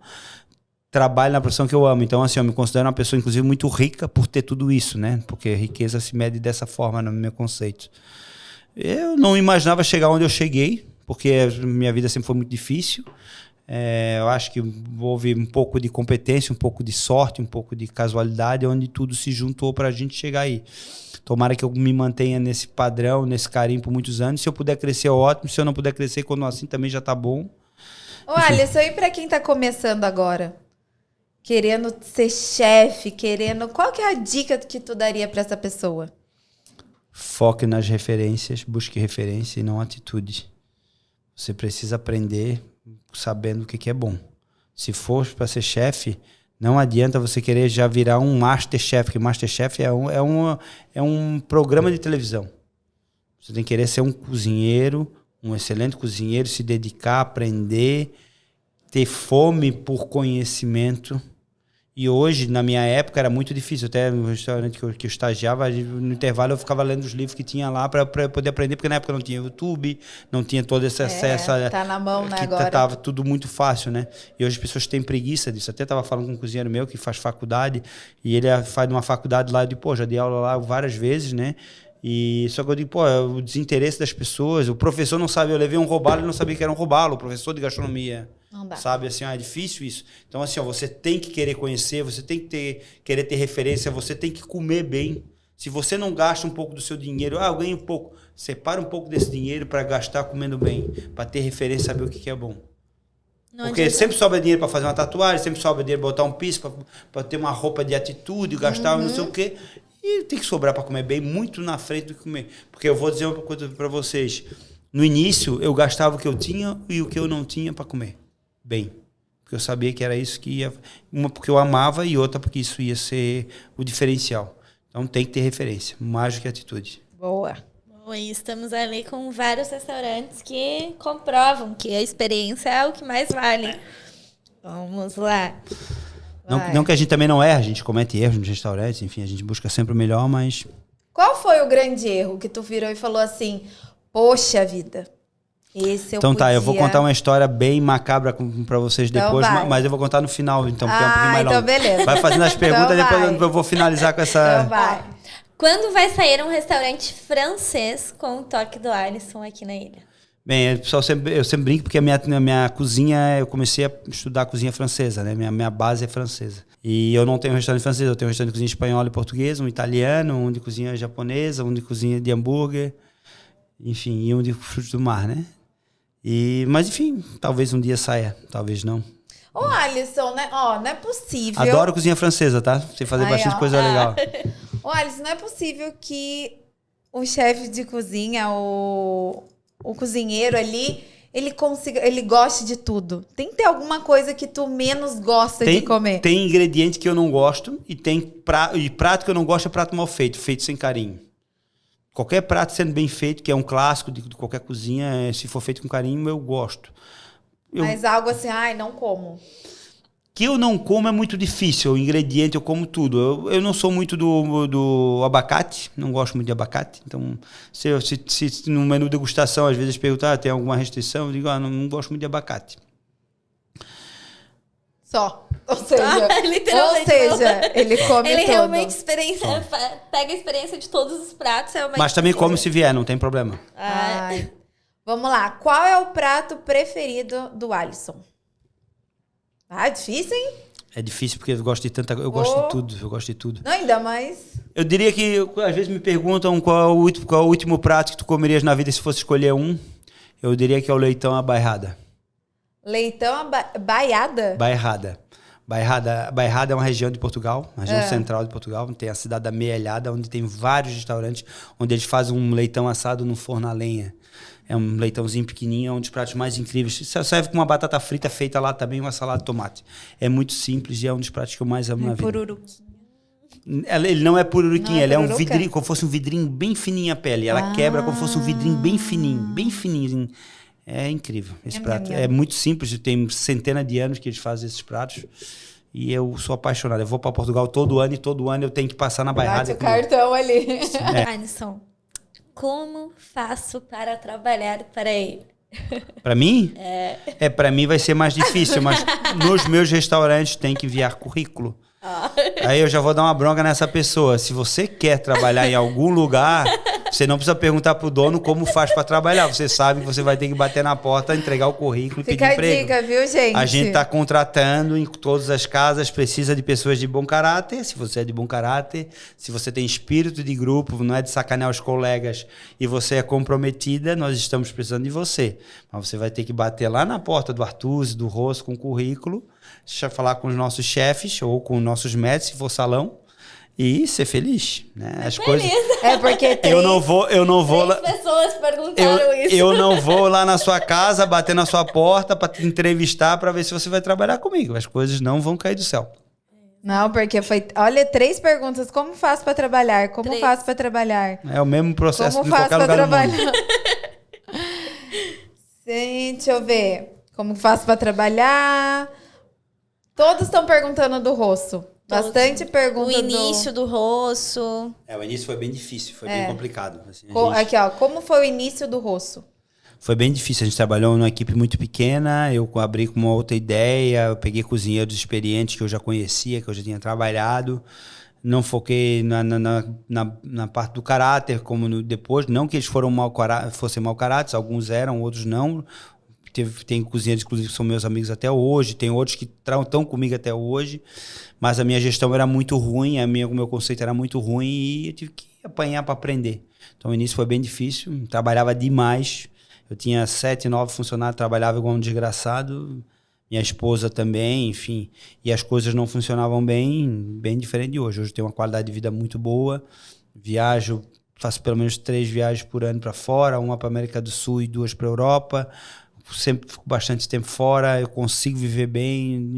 trabalho na profissão que eu amo. Então, assim, eu me considero uma pessoa, inclusive, muito rica por ter tudo isso, né? Porque riqueza se mede dessa forma no meu conceito. Eu não imaginava chegar onde eu cheguei, porque minha vida sempre foi muito difícil. Eu acho que houve um pouco de competência, um pouco de sorte, um pouco de casualidade, onde tudo se juntou para a gente chegar aí. Tomara que eu me mantenha nesse padrão, nesse carinho por muitos anos. Se eu puder crescer, ótimo. Se eu não puder crescer, quando assim, também já tá bom. Ô, Alisson, e pra quem tá começando agora? Querendo ser chefe, qual que é a dica que tu daria pra essa pessoa? Foque nas referências, busque referência e não atitude. Você precisa aprender sabendo o que é bom. Se for para ser chefe, não adianta você querer já virar um Masterchef, porque Masterchef é um programa de televisão. Você tem que querer ser um cozinheiro, um excelente cozinheiro, se dedicar, aprender, ter fome por conhecimento. E hoje, na minha época, era muito difícil. Até no restaurante que eu estagiava, no intervalo eu ficava lendo os livros que tinha lá para poder aprender, porque na época não tinha YouTube, não tinha todo esse acesso. Tá na mão, né, que agora. Tava tudo muito fácil, né? E hoje as pessoas têm preguiça disso. Até estava falando com um cozinheiro meu que faz faculdade, e ele faz uma faculdade lá, já dei aula lá várias vezes, né? E só que eu digo, o desinteresse das pessoas, o professor não sabe, eu levei um robalo e não sabia que era um robalo, o professor de gastronomia. Não dá. Sabe, assim, é difícil isso. Então, assim, você tem que querer conhecer, você tem que querer ter referência, você tem que comer bem. Se você não gasta um pouco do seu dinheiro, eu ganho um pouco, separa um pouco desse dinheiro para gastar comendo bem, para ter referência, saber o que é bom. Porque sempre sobra dinheiro para fazer uma tatuagem, sempre sobra dinheiro para botar um piso, para ter uma roupa de atitude, gastar não sei o quê. E tem que sobrar para comer bem, muito na frente do que comer. Porque eu vou dizer uma coisa para vocês. No início, eu gastava o que eu tinha e o que eu não tinha para comer bem. Porque eu sabia que era isso que ia... Uma porque eu amava e outra porque isso ia ser o diferencial. Então tem que ter referência, mais do que atitude. Boa. Bom, e estamos ali com vários restaurantes que comprovam que a experiência é o que mais vale. Vamos lá. Não que a gente também não erra, a gente comete erros nos restaurantes, enfim, a gente busca sempre o melhor, mas... Qual foi o grande erro que tu virou e falou assim, poxa vida, esse eu Então podia... eu vou contar uma história bem macabra pra vocês depois, mas eu vou contar no final, então, porque é um pouquinho mais longo. Então beleza. Vai fazendo as perguntas, depois eu vou finalizar com essa... Então vai. Quando vai sair um restaurante francês com o toque do Alisson aqui na ilha? Bem, pessoal, eu sempre brinco porque a minha cozinha, eu comecei a estudar a cozinha francesa, né? Minha base é francesa. E eu não tenho um restaurante francês, eu tenho um restaurante de cozinha espanhola e portuguesa, um italiano, um de cozinha japonesa, um de cozinha de hambúrguer, enfim, e um de frutos do mar, né? Mas, enfim, talvez um dia saia, talvez não. Ô, Alisson, né? Ó, não é possível... Adoro cozinha francesa, tá? Sei fazer bastante coisa legal. Ô, Alisson, não é possível que o chefe de cozinha, o cozinheiro ali, ele goste de tudo. Tem que ter alguma coisa que tu menos gosta de comer. Tem ingrediente que eu não gosto e prato que eu não gosto é prato mal feito, feito sem carinho. Qualquer prato sendo bem feito, que é um clássico de qualquer cozinha, se for feito com carinho, eu gosto. Mas algo assim, não como. Que eu não como é muito difícil. O ingrediente eu como tudo. Eu não sou muito do abacate, não gosto muito de abacate. Então, se no menu degustação, às vezes perguntam, tem alguma restrição? Eu digo, não gosto muito de abacate. Só. Ou seja, ele come ele todo. Realmente pega a experiência de todos os pratos. Mas também come se vier, não tem problema. Vamos lá. Qual é o prato preferido do Alisson? Difícil, hein? É difícil porque eu gosto de tanta... Eu gosto de tudo. Não, ainda mais... Eu diria que, às vezes me perguntam qual é o último prato que tu comerias na vida se fosse escolher um. Eu diria que é o leitão à bairrada. Leitão à baiada? Bairrada. Bairrada é uma região de Portugal, uma região central de Portugal. Tem a cidade da Mealhada, onde tem vários restaurantes, onde eles fazem um leitão assado no forno a lenha. É um leitãozinho pequenininho, um dos pratos mais incríveis. Serve com uma batata frita feita lá também, uma salada de tomate. É muito simples e é um dos pratos que eu mais amo na vida. Pururuquinha. Ele não é pururuquinha, ele é um vidrinho, como se fosse um vidrinho bem fininho a pele. Ela quebra como se fosse um vidrinho bem fininho. É incrível esse prato. É muito simples, tem centenas de anos que eles fazem esses pratos. E eu sou apaixonado. Eu vou para Portugal todo ano e todo ano eu tenho que passar na bairrada. Bate o cartão ali. Alisson, como faço para trabalhar para ele? Pra mim? Pra mim vai ser mais difícil, mas nos meus restaurantes tem que enviar currículo. Aí eu já vou dar uma bronca nessa pessoa. Se você quer trabalhar em algum lugar, você não precisa perguntar pro dono como faz pra trabalhar. Você sabe que você vai ter que bater na porta, entregar o currículo e pedir emprego. Fica a dica, viu, gente? A gente tá contratando em todas as casas, precisa de pessoas de bom caráter. Se você é de bom caráter, se você tem espírito de grupo, não é de sacanear os colegas e você é comprometida, nós estamos precisando de você. Mas você vai ter que bater lá na porta do Artuzzi, do Rosso com o currículo, falar com os nossos chefes ou com os nossos médicos, se for salão, e ser feliz, né? As coisas. É porque tem... Eu não vou lá. Três pessoas perguntaram isso. Eu não vou lá na sua casa, bater na sua porta para te entrevistar para ver se você vai trabalhar comigo. As coisas não vão cair do céu. Não, porque foi... Olha, 3 perguntas. Como faço para trabalhar? Como 3. faço para trabalhar? É o mesmo processo Como em faço qualquer para lugar do mundo. trabalhar? Deixa eu ver. Como faço para trabalhar? Todos estão perguntando do rosto. Bastante pergunta O início do rosto. O início foi bem difícil, foi bem complicado. Assim, Aqui, ó. Como foi o início do rosto? Foi bem difícil, a gente trabalhou numa equipe muito pequena, eu abri com uma outra ideia, eu peguei cozinheiros experientes que eu já conhecia, que eu já tinha trabalhado, não foquei na parte do caráter, como depois, não que eles fossem mau caráter, alguns eram, outros não. Tem cozinheiros, inclusive, que são meus amigos até hoje, tem outros que estão comigo até hoje, mas a minha gestão era muito ruim, o meu conceito era muito ruim e eu tive que apanhar para aprender. Então o início foi bem difícil, trabalhava demais, eu tinha 7, 9 funcionários, trabalhava igual um desgraçado, minha esposa também, enfim, e as coisas não funcionavam bem diferente de hoje. Hoje eu tenho uma qualidade de vida muito boa, viajo, faço pelo menos 3 viagens por ano para fora, uma para América do Sul e 2 para Europa. Sempre fico bastante tempo fora, eu consigo viver bem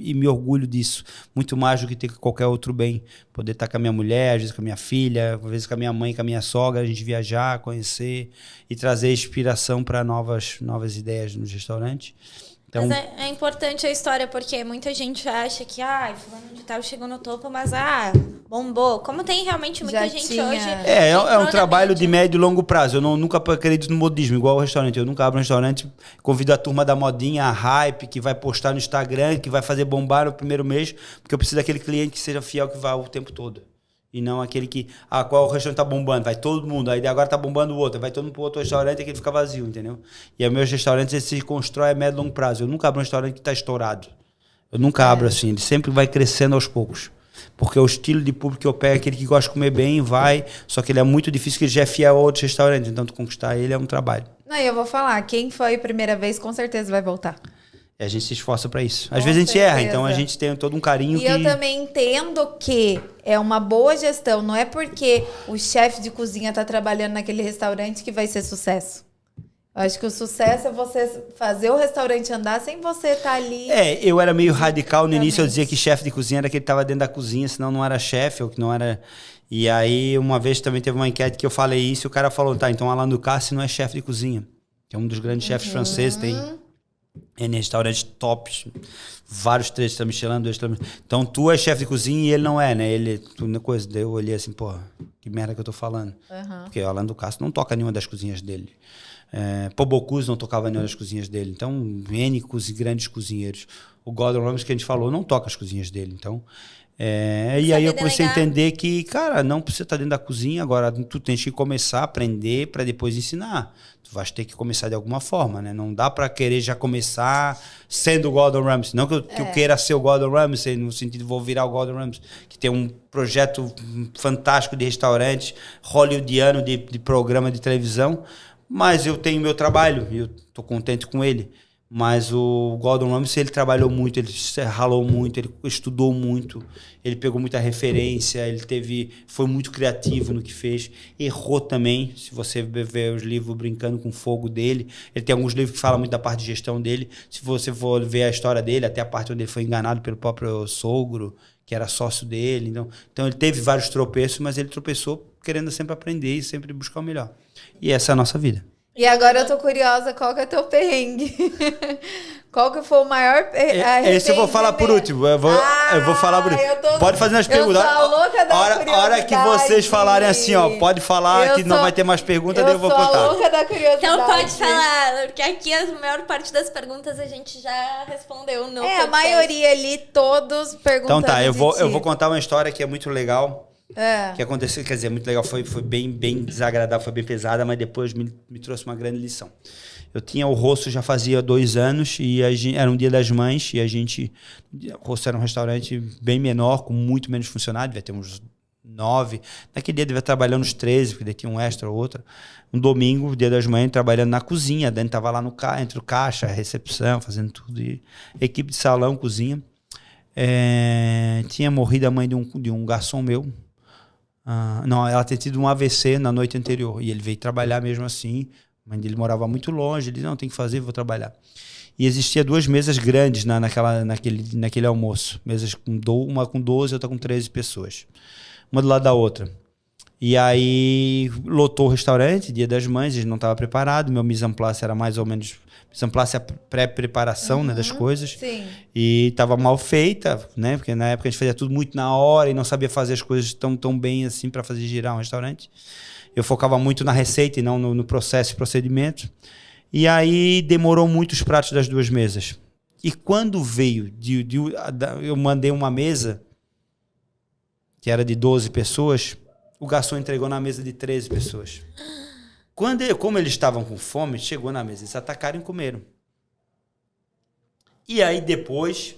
e me orgulho disso. Muito mais do que ter qualquer outro bem. Poder estar com a minha mulher, às vezes com a minha filha, às vezes com a minha mãe, com a minha sogra, a gente viajar, conhecer e trazer inspiração para novas ideias nos restaurantes. Então, mas é importante a história, porque muita gente acha que fulano de tal chegou no topo, mas bombou. Como tem realmente muita gente hoje... É um trabalho de médio e longo prazo. Eu nunca acredito no modismo, igual o restaurante. Eu nunca abro um restaurante, convido a turma da modinha, a hype, que vai postar no Instagram, que vai fazer bombar no primeiro mês, porque eu preciso daquele cliente que seja fiel, que vá o tempo todo. E não aquele que, qual o restaurante tá bombando, vai todo mundo, aí agora tá bombando o outro, vai todo mundo pro outro restaurante e aquele fica vazio, entendeu? E os meus restaurantes, eles se constroem a médio e longo prazo. Eu nunca abro um restaurante que tá estourado. Eu nunca abro assim, ele sempre vai crescendo aos poucos. Porque o estilo de público que eu pego é aquele que gosta de comer bem, só que ele é muito difícil, que ele já é fiel a outros restaurantes, então tu conquistar ele é um trabalho. Não, eu vou falar, quem foi a primeira vez, com certeza vai voltar. E a gente se esforça para isso. Às vezes a gente erra, então a gente tem todo um carinho eu também entendo que é uma boa gestão. Não é porque o chefe de cozinha está trabalhando naquele restaurante que vai ser sucesso. Eu acho que o sucesso é você fazer o restaurante andar sem você estar ali. Eu era meio radical no início, eu dizia que chefe de cozinha era aquele que estava dentro da cozinha, senão não era chefe, ou que não era... E aí, uma vez também teve uma enquete que eu falei isso, e o cara falou, então Alain Ducasse não é chefe de cozinha. Que é um dos grandes chefes franceses, tem... Em restaurantes tops, vários 3 estrelas Michelin, 2 estrelas Michelin. Então tu é chefe de cozinha e ele não é, né? Eu olhei assim, que merda que eu tô falando. Porque o Alain Ducasse não toca nenhuma das cozinhas dele. Paul Bocuse não tocava nenhuma das cozinhas dele. Então, grandes cozinheiros. O Gordon Ramsay, que a gente falou, não toca as cozinhas dele. Então, e aí eu comecei a entender que, cara, não precisa estar dentro da cozinha, agora tu tens que começar a aprender para depois ensinar. Tu vais ter que começar de alguma forma, né? Não dá para querer já começar sendo o Gordon Ramsay. Não que eu queira ser o Gordon Ramsay, no sentido de vou virar o Gordon Ramsay, que tem um projeto fantástico de restaurante, hollywoodiano de programa de televisão, mas eu tenho meu trabalho e eu tô contente com ele. Mas o Gordon Ramsay, ele trabalhou muito, ele ralou muito, ele estudou muito, ele pegou muita referência, foi muito criativo no que fez, errou também. Se você ver os livros Brincando com Fogo dele, ele tem alguns livros que falam muito da parte de gestão dele. Se você for ver a história dele, até a parte onde ele foi enganado pelo próprio sogro, que era sócio dele. Então ele teve vários tropeços, mas ele tropeçou querendo sempre aprender e sempre buscar o melhor. E essa é a nossa vida. E agora eu tô curiosa, qual que é teu perrengue? Qual que foi o maior Esse eu vou falar por último. Eu vou falar por último. Pode fazer as perguntas. Eu sou a louca da curiosidade. Hora que vocês falarem assim, ó, pode falar não vai ter mais perguntas, daí eu vou contar. Eu sou a louca da curiosidade. Então pode falar, porque aqui a maior parte das perguntas a gente já respondeu no podcast. A maioria ali, todos perguntando. Então tá, eu vou contar uma história que é muito legal. É. Que aconteceu, quer dizer, muito legal, foi bem desagradável, foi bem pesada, mas depois me trouxe uma grande lição. Eu tinha o rosto já fazia 2 anos e era um Dia das Mães e o rosto era um restaurante bem menor, com muito menos funcionários, devia ter uns 9. Naquele dia devia trabalhar uns 13, porque daí tinha um extra ou outra. Um domingo, Dia das Mães, trabalhando na cozinha. A Dani estava lá entre o caixa, a recepção, fazendo tudo. E equipe de salão, cozinha. Tinha morrido a mãe de um garçom meu. Não, ela tinha tido um AVC na noite anterior. E ele veio trabalhar mesmo assim. A mãe dele morava muito longe. Ele disse, não, tem que fazer, vou trabalhar. E existia 2 mesas grandes naquele almoço. Mesas uma com 12 e outra com 13 pessoas. Uma do lado da outra. E aí lotou o restaurante, Dia das Mães, eles não estavam preparados. Meu mise en place era mais ou menos... Mise en place é a pré-preparação, né, das coisas. Sim. E estava mal feita, né? Porque na época a gente fazia tudo muito na hora e não sabia fazer as coisas tão bem assim para fazer girar um restaurante. Eu focava muito na receita e não no processo e procedimento. E aí demorou muito os pratos das 2 mesas. E quando veio, eu mandei uma mesa, que era de 12 pessoas, o garçom entregou na mesa de 13 pessoas. Como eles estavam com fome, chegou na mesa, eles atacaram e comeram. E aí depois,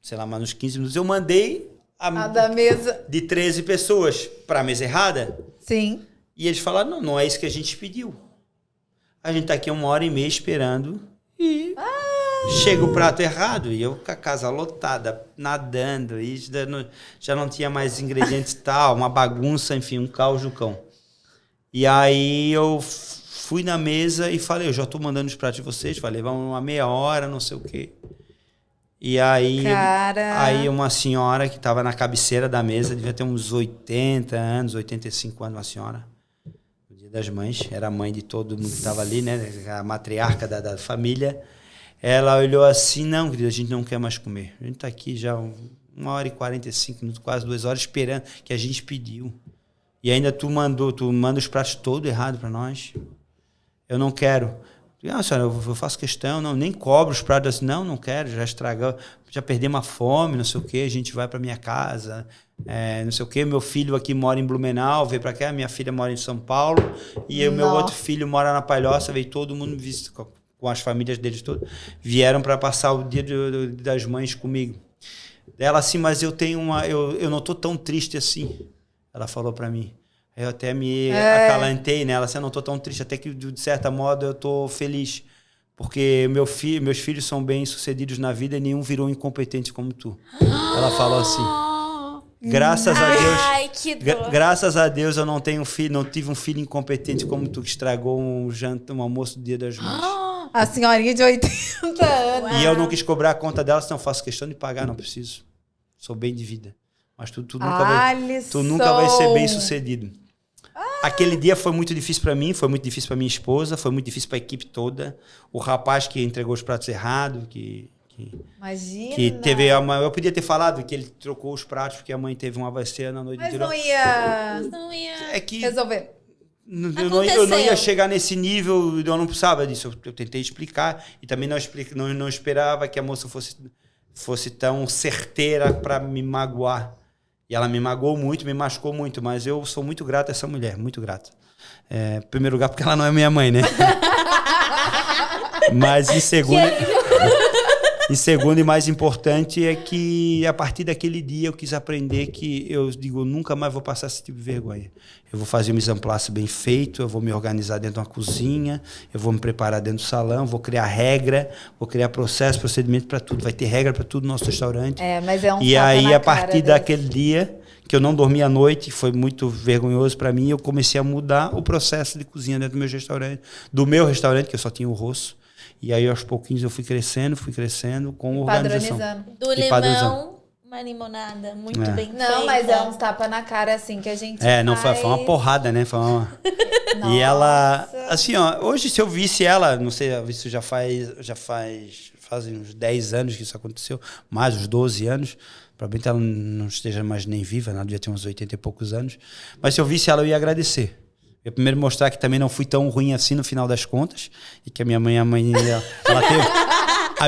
sei lá, mais uns 15 minutos, eu mandei a da mesa de 13 pessoas para a mesa errada. Sim. E eles falaram, não é isso que a gente pediu. A gente tá aqui 1h30 esperando e chega o prato errado. E eu com a casa lotada, nadando, e já não tinha mais ingredientes tal, uma bagunça, enfim, um caos do cão. E aí eu fui na mesa e falei, eu já tô mandando os pratos de vocês, falei, vamos uma meia hora, não sei o quê. E aí, uma senhora que estava na cabeceira da mesa, devia ter uns 80 anos, 85 anos, uma senhora, no Dia das Mães, era a mãe de todo mundo que estava ali, né, a matriarca da família. Ela olhou assim, não, querida, a gente não quer mais comer. A gente está aqui já 1h45 minutos, quase 2 horas, esperando que a gente pediu. E ainda tu manda os pratos todos errados para nós. Eu não quero. Ah, senhora, eu faço questão, não, nem cobro os pratos assim, não quero, já estragou, já perdemos a fome, não sei o quê, a gente vai para minha casa, não sei o quê, meu filho aqui mora em Blumenau, veio para cá, minha filha mora em São Paulo, e o meu outro filho mora na Palhoça, veio todo mundo com as famílias deles todos, vieram para passar o Dia das Mães comigo. Ela assim, mas eu não estou tão triste assim, ela falou para mim. Eu até me acalantei nela, assim, eu não estou tão triste, até que de certa modo eu estou feliz, porque meus filhos são bem-sucedidos na vida e nenhum virou incompetente como tu. Ela falou assim, graças a Deus, graças a Deus eu não tive um filho incompetente como tu, que estragou um almoço do Dia das Mães. A senhorinha de 80 anos. E eu não quis cobrar a conta dela, senão eu faço questão de pagar, não preciso. Sou bem de vida. Mas tu nunca vai ser bem-sucedido. Aquele dia foi muito difícil para mim, foi muito difícil para minha esposa, foi muito difícil para a equipe toda. O rapaz que entregou os pratos errados, Imagina. Que teve eu podia ter falado que ele trocou os pratos porque a mãe teve um AVC na noite anterior. Mas não ia resolver. Eu não ia chegar nesse nível, eu não precisava disso. Eu tentei explicar e também não esperava que a moça fosse tão certeira para me magoar. E ela me magoou muito, me machucou muito, mas eu sou muito grato a essa mulher, muito grato. Em primeiro lugar, porque ela não é minha mãe, né? Mas em segundo e mais importante é que a partir daquele dia eu quis aprender que eu nunca mais vou passar esse tipo de vergonha. Eu vou fazer um mise en place bem feito, eu vou me organizar dentro de uma cozinha, eu vou me preparar dentro do salão, vou criar regra, vou criar processo, procedimento para tudo. Vai ter regra para tudo no nosso restaurante. Mas é um E aí, a partir daquele dia, que eu não dormi à noite, foi muito vergonhoso para mim, eu comecei a mudar o processo de cozinha dentro do meu restaurante, que eu só tinha o rosto. E aí, aos pouquinhos, eu fui crescendo com organização. Do limão, uma limonada muito bem feita. Não, mas é uns tapas na cara, assim, que a gente foi uma porrada, né? Foi uma... E ela, assim, ó, hoje se eu visse ela, não sei, isso já faz fazem uns 10 anos que isso aconteceu, mais uns 12 anos. Provavelmente ela não esteja mais nem viva, ela devia ter uns 80 e poucos anos. Mas se eu visse ela, eu ia agradecer. Eu primeiro mostrar que também não fui tão ruim assim no final das contas. E que a minha mãe, a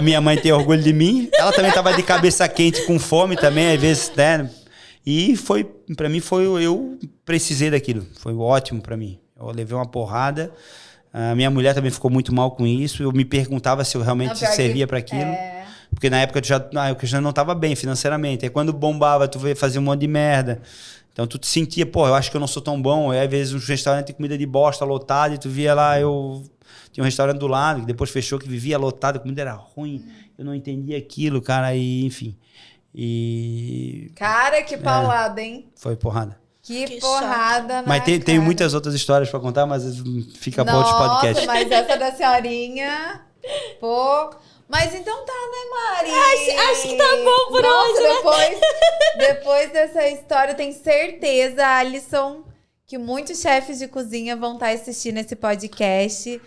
minha mãe tem orgulho de mim. Ela também estava de cabeça quente, com fome também, às vezes, né? E para mim, eu precisei daquilo. Foi ótimo para mim. Eu levei uma porrada. A minha mulher também ficou muito mal com isso. Eu me perguntava se eu realmente servia para aquilo. Porque na época eu já não estava bem financeiramente. Aí quando bombava, tu fazia um monte de merda. Então tu te sentia, pô, eu acho que eu não sou tão bom. Aí às vezes um restaurante de comida de bosta lotado e tu via lá, tinha um restaurante do lado que depois fechou, que vivia lotado, a comida era ruim. Eu não entendia aquilo, cara, e enfim. Cara, que paulada, hein? Foi porrada. Que porrada, né? Mas tem muitas outras histórias pra contar, mas fica para outros podcasts. Nossa, mas essa da senhorinha, pô... Mas então tá, né, Mari? Acho que tá bom por hoje, né? Depois dessa história, eu tenho certeza, Alisson, que muitos chefes de cozinha vão estar assistindo esse podcast.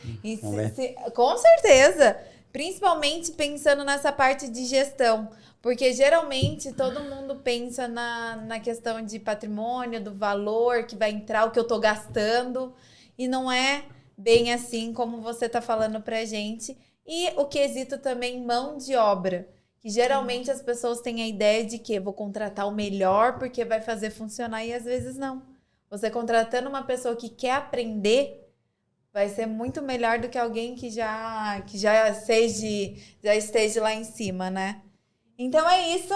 Com certeza. Principalmente pensando nessa parte de gestão. Porque geralmente todo mundo pensa na questão de patrimônio, do valor que vai entrar, o que eu tô gastando. E não é bem assim como você tá falando pra gente. E o quesito também mão de obra, que geralmente as pessoas têm a ideia de que vou contratar o melhor porque vai fazer funcionar e às vezes não. Você contratando uma pessoa que quer aprender vai ser muito melhor do que alguém que já esteja lá em cima, né? Então é isso.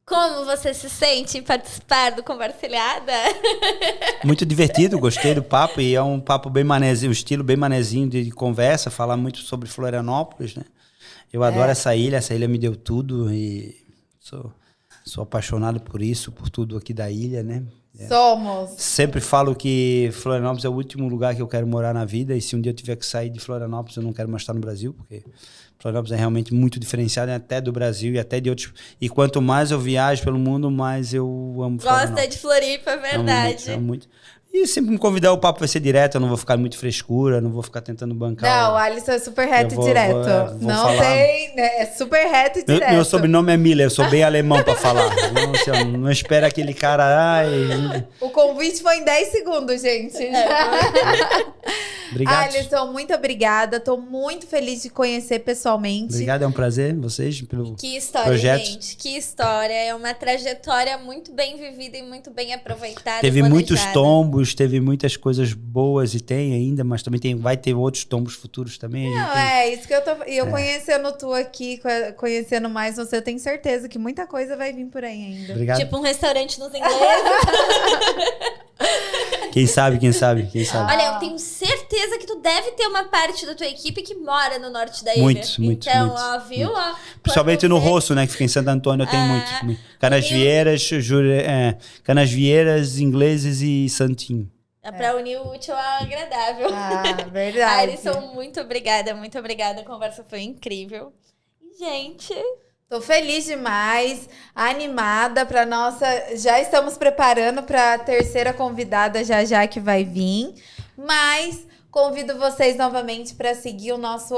Como você se sente em participar do Conversilhada? Muito divertido, gostei do papo. E é um papo bem manezinho, um estilo bem manezinho de conversa, falar muito sobre Florianópolis, né? Eu adoro essa ilha me deu tudo e sou apaixonado por isso, por tudo aqui da ilha, né? Somos. Sempre falo que Florianópolis é o último lugar que eu quero morar na vida e se um dia eu tiver que sair de Florianópolis, eu não quero mais estar no Brasil, porque Florianópolis é realmente muito diferenciado, até do Brasil e até de outros... E quanto mais eu viajo pelo mundo, mais eu amo Florianópolis. Gosta de Floripa, é verdade. Amo muito. E sempre me convidar, o papo vai ser direto, eu não vou ficar muito frescura, não vou ficar tentando bancar. Não, o Alisson é super reto e direto. Não falar. Tem, né? É super reto e direto. Meu sobrenome é Miller, eu sou bem alemão pra falar. Não espera aquele cara... O convite foi em 10 segundos, gente. Obrigado. Alisson, muito obrigada. Tô muito feliz de conhecer pessoalmente. Obrigado, é um prazer, vocês, pelo Que história, projeto. gente. Que história. É uma trajetória muito bem vivida e muito bem aproveitada. Teve muitos tombos, teve muitas coisas boas e tem ainda, mas também vai ter outros tombos futuros também. Não, isso que eu tô... E eu conhecendo tu aqui, conhecendo mais você, eu tenho certeza que muita coisa vai vir por aí ainda. Obrigado. Tipo um restaurante nos ingleses. Quem sabe. Olha, eu tenho certeza que tu deve ter uma parte da tua equipe que mora no norte da ilha. Muito. Então, ó, viu? Ó, principalmente no Rosso, né? Que fica em Santo Antônio, eu tenho muito. Canasvieiras, ingleses e Santinho. É pra unir o útil ao agradável. Verdade. Alisson, muito obrigada. A conversa foi incrível. Gente... Tô feliz demais, animada para nossa... Já estamos preparando para a terceira convidada já que vai vir. Mas convido vocês novamente para seguir o nosso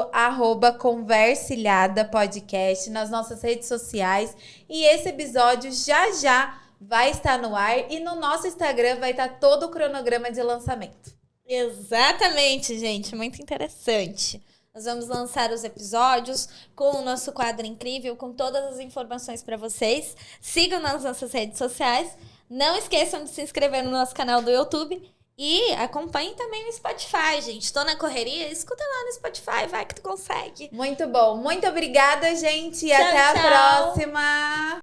@Conversilhada Podcast nas nossas redes sociais. E esse episódio já vai estar no ar. E no nosso Instagram vai estar todo o cronograma de lançamento. Exatamente, gente. Muito interessante. Nós vamos lançar os episódios com o nosso quadro incrível, com todas as informações para vocês. Sigam nas nossas redes sociais. Não esqueçam de se inscrever no nosso canal do YouTube. E acompanhem também no Spotify, gente. Tô na correria, escuta lá no Spotify, vai que tu consegue. Muito bom. Muito obrigada, gente. E Tchau, até a tchau. próxima.